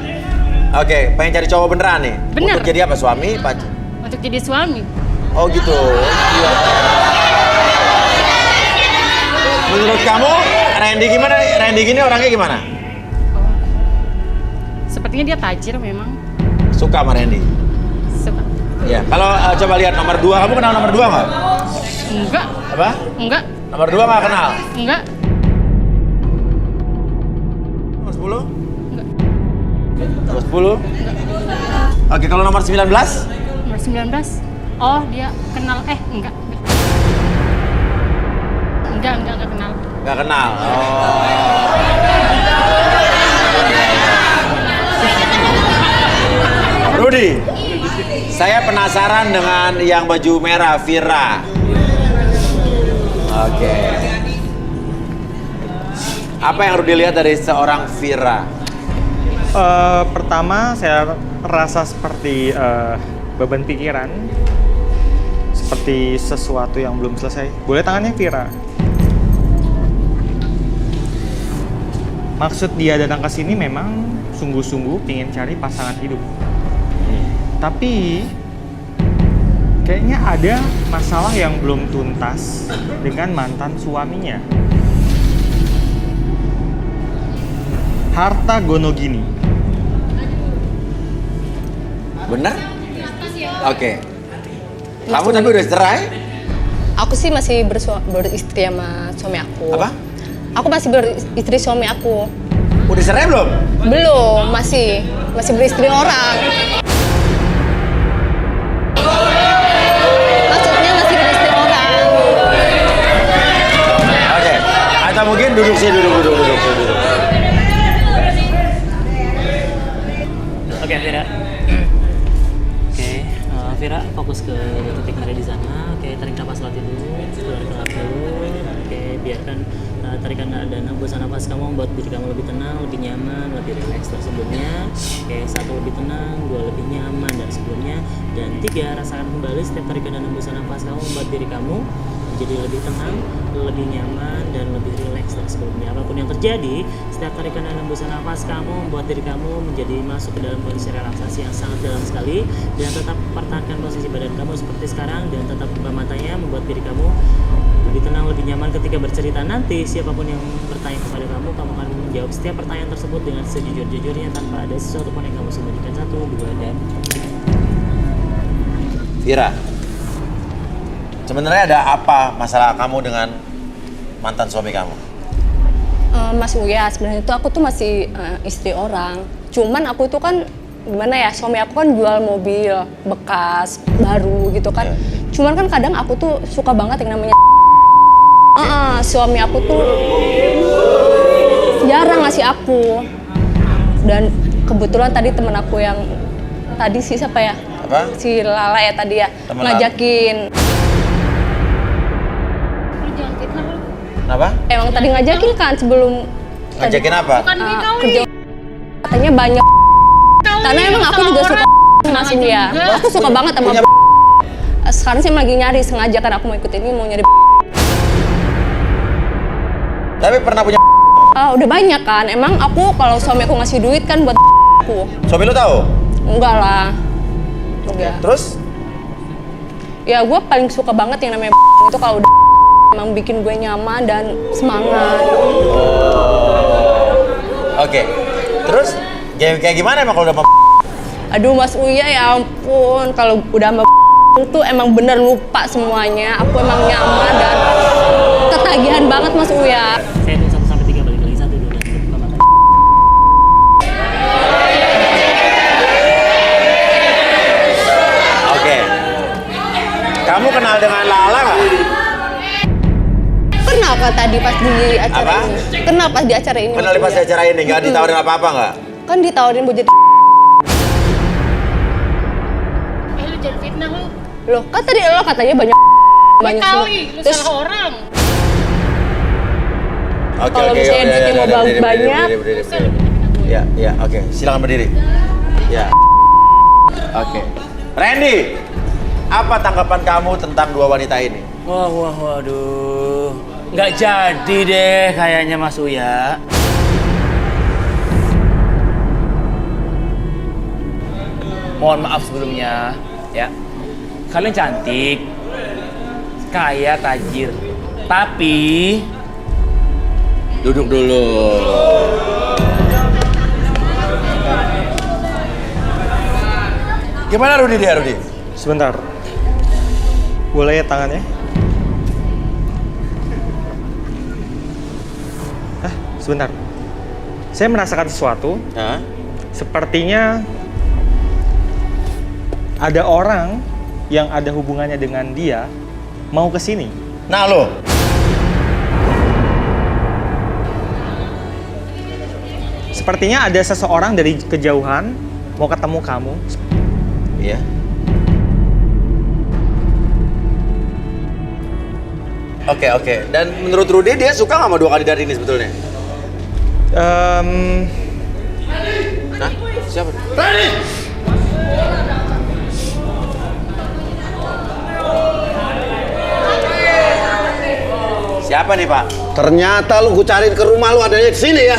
Oke, pengen cari cowok beneran nih? Bener. Untuk jadi apa? Suami? Pacar? untuk jadi suami. Oh gitu. Iya. Menurut kamu, Randy gimana? Randy gini orangnya gimana? Sepertinya dia tajir memang. Suka sama Randy? Suka. Ya. Kalau coba lihat nomor 2, kamu kenal nomor 2 nggak? Enggak, Apa? enggak, Nomor 2 nggak kenal? enggak. Nomor 10? Enggak. Nomor 10? Oke, kalau nomor 19? Nomor 19. Oh, dia kenal. Enggak. Enggak kenal. Nggak kenal. Oh. Rudy, saya penasaran dengan yang baju merah, Vira. Oke. Apa yang harus dilihat dari seorang Vira? Pertama, saya rasa seperti beban pikiran, seperti sesuatu yang belum selesai. Boleh tangannya Vira? Maksud dia datang ke sini memang sungguh-sungguh ingin cari pasangan hidup. Tapi kayaknya ada masalah yang belum tuntas dengan mantan suaminya. Harta gono gini. Benar? Oke. Kamu tapi udah cerai? Aku sih masih beristri sama suami aku. Apa? Aku masih beristri suami aku. Udah cerai belum? Belum, masih beristri orang. Maksudnya masih beristri orang. Oke. Atau mungkin duduk sih, duduk. Oke, Vira. Vira, fokus ke titik nadi di sana. Oke, tarik nafas latih dulu, keluarkan dulu. Oke, biarkan tarikan dan hembusan nafas kamu membuat diri kamu lebih tenang, lebih nyaman, lebih rileks dari sebelumnya. Oke, 1 lebih tenang, 2 lebih nyaman dari sebelumnya, dan 3 rasakan kembali setiap tarikan dan hembusan nafas kamu membuat diri kamu menjadi lebih tenang, lebih nyaman, dan lebih rileks dari sebelumnya. Apapun yang terjadi, setiap tarikan dan hembusan nafas kamu membuat diri kamu menjadi masuk ke dalam kondisi relaksasi yang sangat dalam sekali, dan tetap pertahankan posisi badan kamu seperti sekarang, dan tetap buka matanya membuat diri kamu lebih tenang, lebih nyaman ketika bercerita. Nanti siapapun yang bertanya kepada kamu akan menjawab setiap pertanyaan tersebut dengan sejujur-jujurnya tanpa ada sesuatu pun yang kamu sembunyikan. 1, 2, dan Vira, sebenarnya ada apa masalah kamu dengan mantan suami kamu? Mas Uya, sebenarnya itu aku tuh masih istri orang. Cuman aku tuh kan gimana ya, suami aku kan jual mobil bekas, baru gitu kan. Cuman kan kadang aku tuh suka banget yang namanya suami aku tuh jarang ngasih aku. Dan kebetulan tadi temen aku yang tadi si siapa ya? Apa? Si Lala ya tadi ya, Temen ngajakin. Kenapa? Emang tadi ngajakin kan sebelum Ngajakin apa? kerja katanya banyak. Karena emang aku juga suka Mas Uya. Aku suka banget sama sekarang sih lagi nyari, sengaja kan aku mau ikut ini, mau nyari. Tapi pernah punya Udah banyak kan. Emang aku kalau suami aku ngasih duit kan buat aku. Suami lu tahu? Enggak lah. Enggak. Terus? Ya gue paling suka banget yang namanya itu kalau udah emang bikin gue nyaman dan semangat. Oke. Terus kayak gimana emang kalau udah Aduh Mas Uya, ya ampun, kalau udah sama itu emang bener lupa semuanya. Aku emang nyaman dan ketagihan banget Mas Uya. saya hitung 1 sampai 3, balik lagi 1, 2, dan buka mata. Oke. Kamu kenal dengan Lala nggak? Kenal kan tadi pas di acara Apa? ini. Kenal pas di acara ini. Kenal Mas pas Uya. acara ini, nggak ditawarin apa-apa nggak? Kan ditawarin buat jadi. Lu jangan fitnah lu. Loh, kan tadi lo katanya banyak semua. Lu Terus salah orang. Kalau misalnya duitnya mau banyak, Ya, oke. Silakan berdiri. Ya. Oke. Randy, apa tanggapan kamu tentang 2 wanita ini? Waduh. Nggak jadi deh kayaknya Mas Uya. Mohon maaf sebelumnya, ya. Kalian cantik, kaya, tajir. Tapi duduk dulu. Gimana Rudi dia, Rudi? Sebentar. Boleh ya tangannya? Sebentar. Saya merasakan sesuatu. Sepertinya ada orang yang ada hubungannya dengan dia mau ke sini. Nah lo. Sepertinya ada seseorang dari kejauhan mau ketemu kamu. Iya. Oke. Dan menurut Rudy dia suka nggak sama 2 kandidat ini sebetulnya? Hah? Siapa? Rani! Siapa nih Pak? Ternyata lu gue cariin ke rumah lu adanya di sini ya.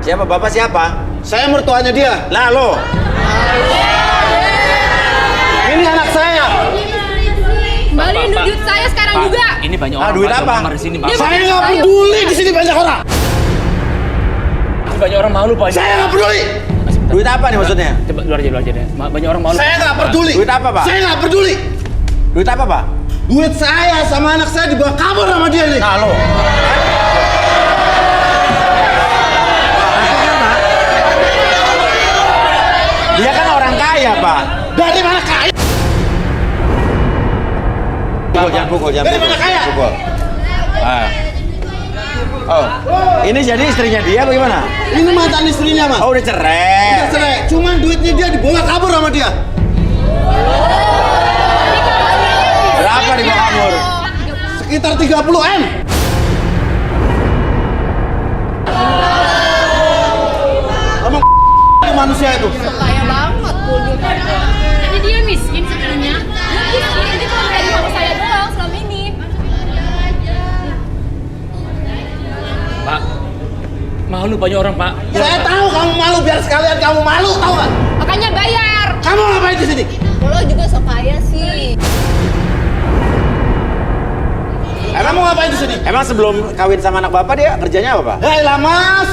Siapa Bapak siapa? Saya mertuanya dia. Lah lo. Ini anak saya. Kembaliin duit saya sekarang Pak, juga. ini banyak orang duit Pak, apa? kamar di sini, Pak. Saya nggak peduli di sini banyak orang. Ini banyak orang malu, Pak. Saya nggak peduli. Duit apa nih maksudnya? Coba luar aja deh. Banyak orang malu. Saya nggak peduli. Duit apa Pak? Saya nggak peduli. Duit apa Pak? Duit saya sama anak saya dibawa kabur sama dia nih. Nah lo. Dia kan orang kaya Pak. Dari mana kaya? Jangan pukul. Dari mana kaya? Pukul. Oh, ini jadi istrinya dia bagaimana? Ini mantan istrinya, Mas. Oh, udah cerai. Udah cerai. Cuman duitnya dia dibawa kabur sama dia. Berapa dibawa kabur? Sekitar 30 M. Emang itu manusia itu. Kaya banget tuh dia. Jadi dia miskin sebenarnya. Dia miskin, dia cuma dari uang saya doang selama ini. Pak, malu banyak orang, Pak. Saya tahu kamu malu, biar sekalian kamu malu, tahu nggak? Makanya bayar. Kamu ngapain di sini? Lo juga sok kaya sih. Emang mau ngapain di sini? Emang sebelum kawin sama anak Bapak dia kerjanya apa Pak? Hei lah Mas,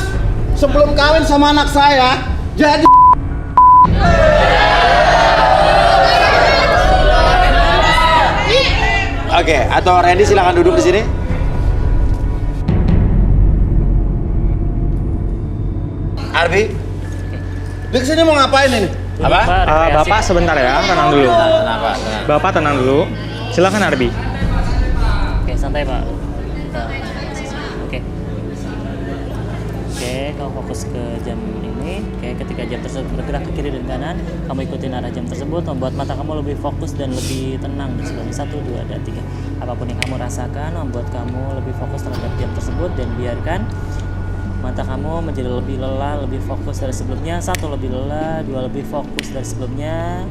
sebelum kawin sama anak saya, jadi Oke, atau Randy silakan duduk di sini. Arbi, dia kesini mau ngapain ini? apa? Bapak sebentar ya, tenang dulu. Kenapa? Bapak tenang dulu. Silakan Arbi. Oke, santai Pak. Oke. Oke, kamu fokus ke jam ini. Oke, ketika jam tersebut bergerak ke kiri dan kanan, kamu ikutin arah jam tersebut, membuat mata kamu lebih fokus dan lebih tenang dari sebelumnya. 1, 2, dan 3. Apapun yang kamu rasakan, membuat kamu lebih fokus terhadap jam tersebut dan biarkan mata kamu menjadi lebih lelah, lebih fokus dari sebelumnya. 1, lebih lelah. 2, lebih fokus dari sebelumnya.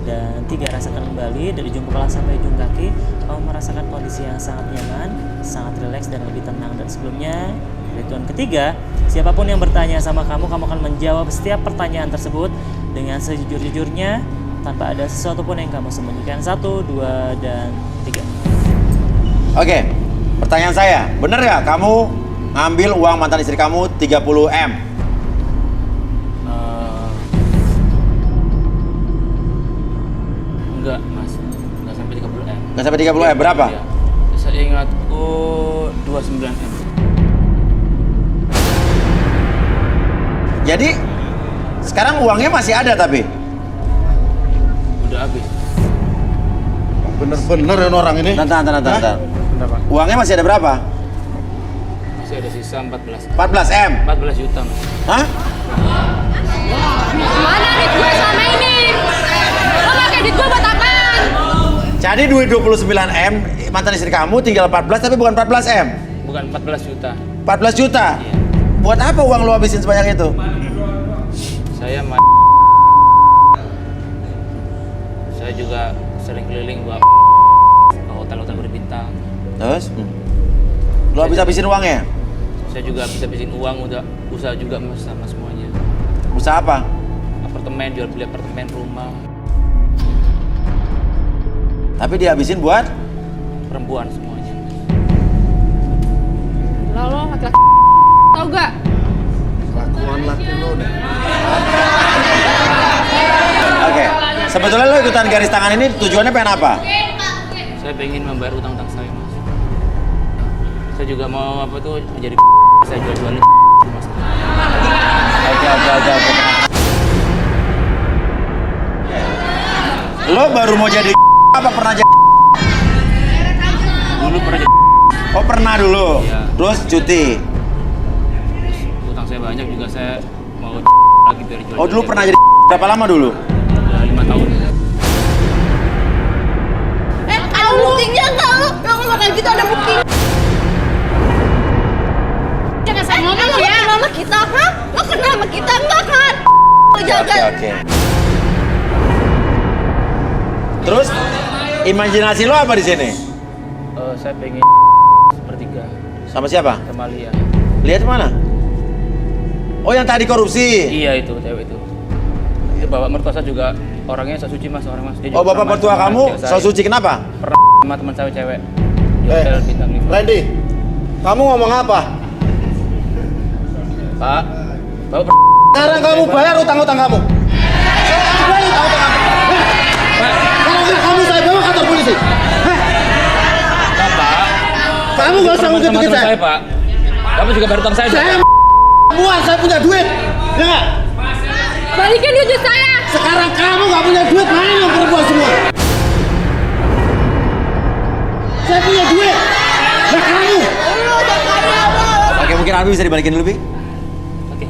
Dan 3, rasakan kembali dari ujung kepala sampai ujung kaki. Kamu merasakan kondisi yang sangat nyaman, sangat rileks dan lebih tenang dari sebelumnya. Rituan ketiga, siapapun yang bertanya sama kamu, kamu akan menjawab setiap pertanyaan tersebut dengan sejujur-jujurnya tanpa ada sesuatu pun yang kamu sembunyikan. 1, 2, dan 3. Oke, pertanyaan saya, bener ya kamu ngambil uang mantan istri kamu 30 M? Enggak, Mas. Enggak sampai 30 M. Nggak sampai 30 M, berapa? Iya. Saya ingatku 29 M. Jadi sekarang uangnya masih ada tapi? Udah habis. Bener-bener ya orang ini. Tantan. Uangnya masih ada berapa? Masih ada sisa 14. 14 M? 14 juta, Mas. Hah? Mana duit gue selama ini? Lo pakai duit gue buat apaan? Jadi duit 29 M, mantan istri kamu tinggal 14 tapi bukan 14 M? Bukan 14 juta. 14 juta? Iya. Buat apa uang lo habisin sebanyak itu? Saya saya juga sering keliling buat ke hotel-hotel berbintang. Terus? Lo habis-habisin uangnya? Saya juga habis-habisin uang, udah usaha juga Mas sama semuanya. Usaha apa? Apartemen, jual beli apartemen, rumah. Tapi dihabisin buat? Perempuan semuanya. Lo laki-laki tau gak? Kelakuan laki lo deh. Oke, sebetulnya lo ikutan garis tangan ini tujuannya pengen apa? Saya pengen membayar utang-utang saya, Mas. Saya juga mau apa tuh menjadi saya jual-jualin Mas. Oke. Lo baru mau jadi apa pernah jadi? Dulu pernah jadi. Oh pernah dulu? Iya. Terus cuti? Utang saya banyak juga, saya mau lagi biar jual. Oh dulu pernah jadi berapa lama dulu? 5 tahun. Kalau buktinya kayak gitu ada bukti. Jangan saya ngomong Lo ya. kenal sama kita, ha? Lo kenal sama kita enggak kan? Lo jaga. Oke. Terus imajinasi lo apa di sini? Saya pengen sepertiga Sama siapa? sama Lia. Lihat mana? Oh, yang tadi korupsi. Iya itu cewek itu. Itu bapak mertua saya juga orangnya so suci mas, orang mas. Dia Oh, juga bapak sama mertua sama kamu cewek so saya. suci kenapa? Pernah sama teman saya cewek di hotel bintang 5. Randy, kamu ngomong apa? Pak, bapak Sekarang kamu bayar utang-utang kamu. Sekarang bayar utang-utang kamu. Kalau nggak kamu saya bawa kantor polisi. Bapak. Kamu nggak usah Teman-teman ngutip-ngutip saya. saya Pak. Bapak juga bayar utang saya. Saya buat, saya punya duit. Ya nggak? Balikin duit saya. Sekarang kamu nggak punya duit, mana yang perempuan semua? Saya punya duit. Nah kamu. Oke, mungkin Albi bisa dibalikin dulu, Bi. Oke,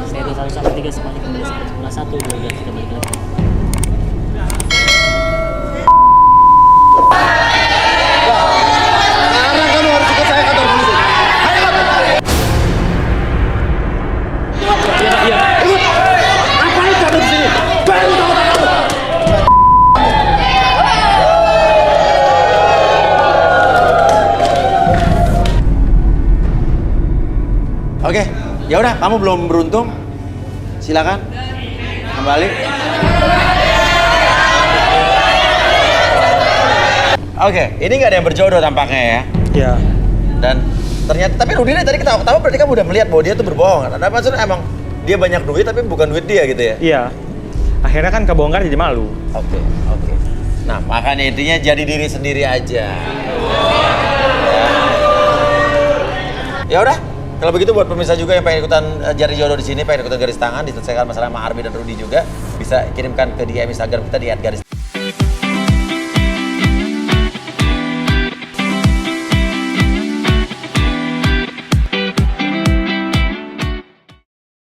saya hitung 1 sampai 3 semuanya kembali seperti semula. 1, 2, 3, kita balik lagi. Sekarang kamu harus ikut saya kantor polisi. Ayo kamu. Ikut. Ngapain kamu di sini? Bayar utang-utang kamu. Oke, ya udah, kamu belum beruntung. Silakan kembali. Oke, ini nggak ada yang berjodoh tampaknya ya. Iya. Dan ternyata, tapi Rudina tadi ketawa-ketawa berarti kamu udah melihat bahwa dia tuh berbohong. Ada maksudnya emang dia banyak duit tapi bukan duit dia gitu ya? Iya. Akhirnya kan kebongkar jadi malu. Oke. Nah, makanya intinya jadi diri sendiri aja. Ya udah, kalau begitu buat pemirsa juga yang pengen ikutan jari jodoh di sini, pengen ikutan garis tangan, diselesaikan masalah sama Arbi dan Rudi juga, bisa kirimkan ke DM Instagram kita di @garis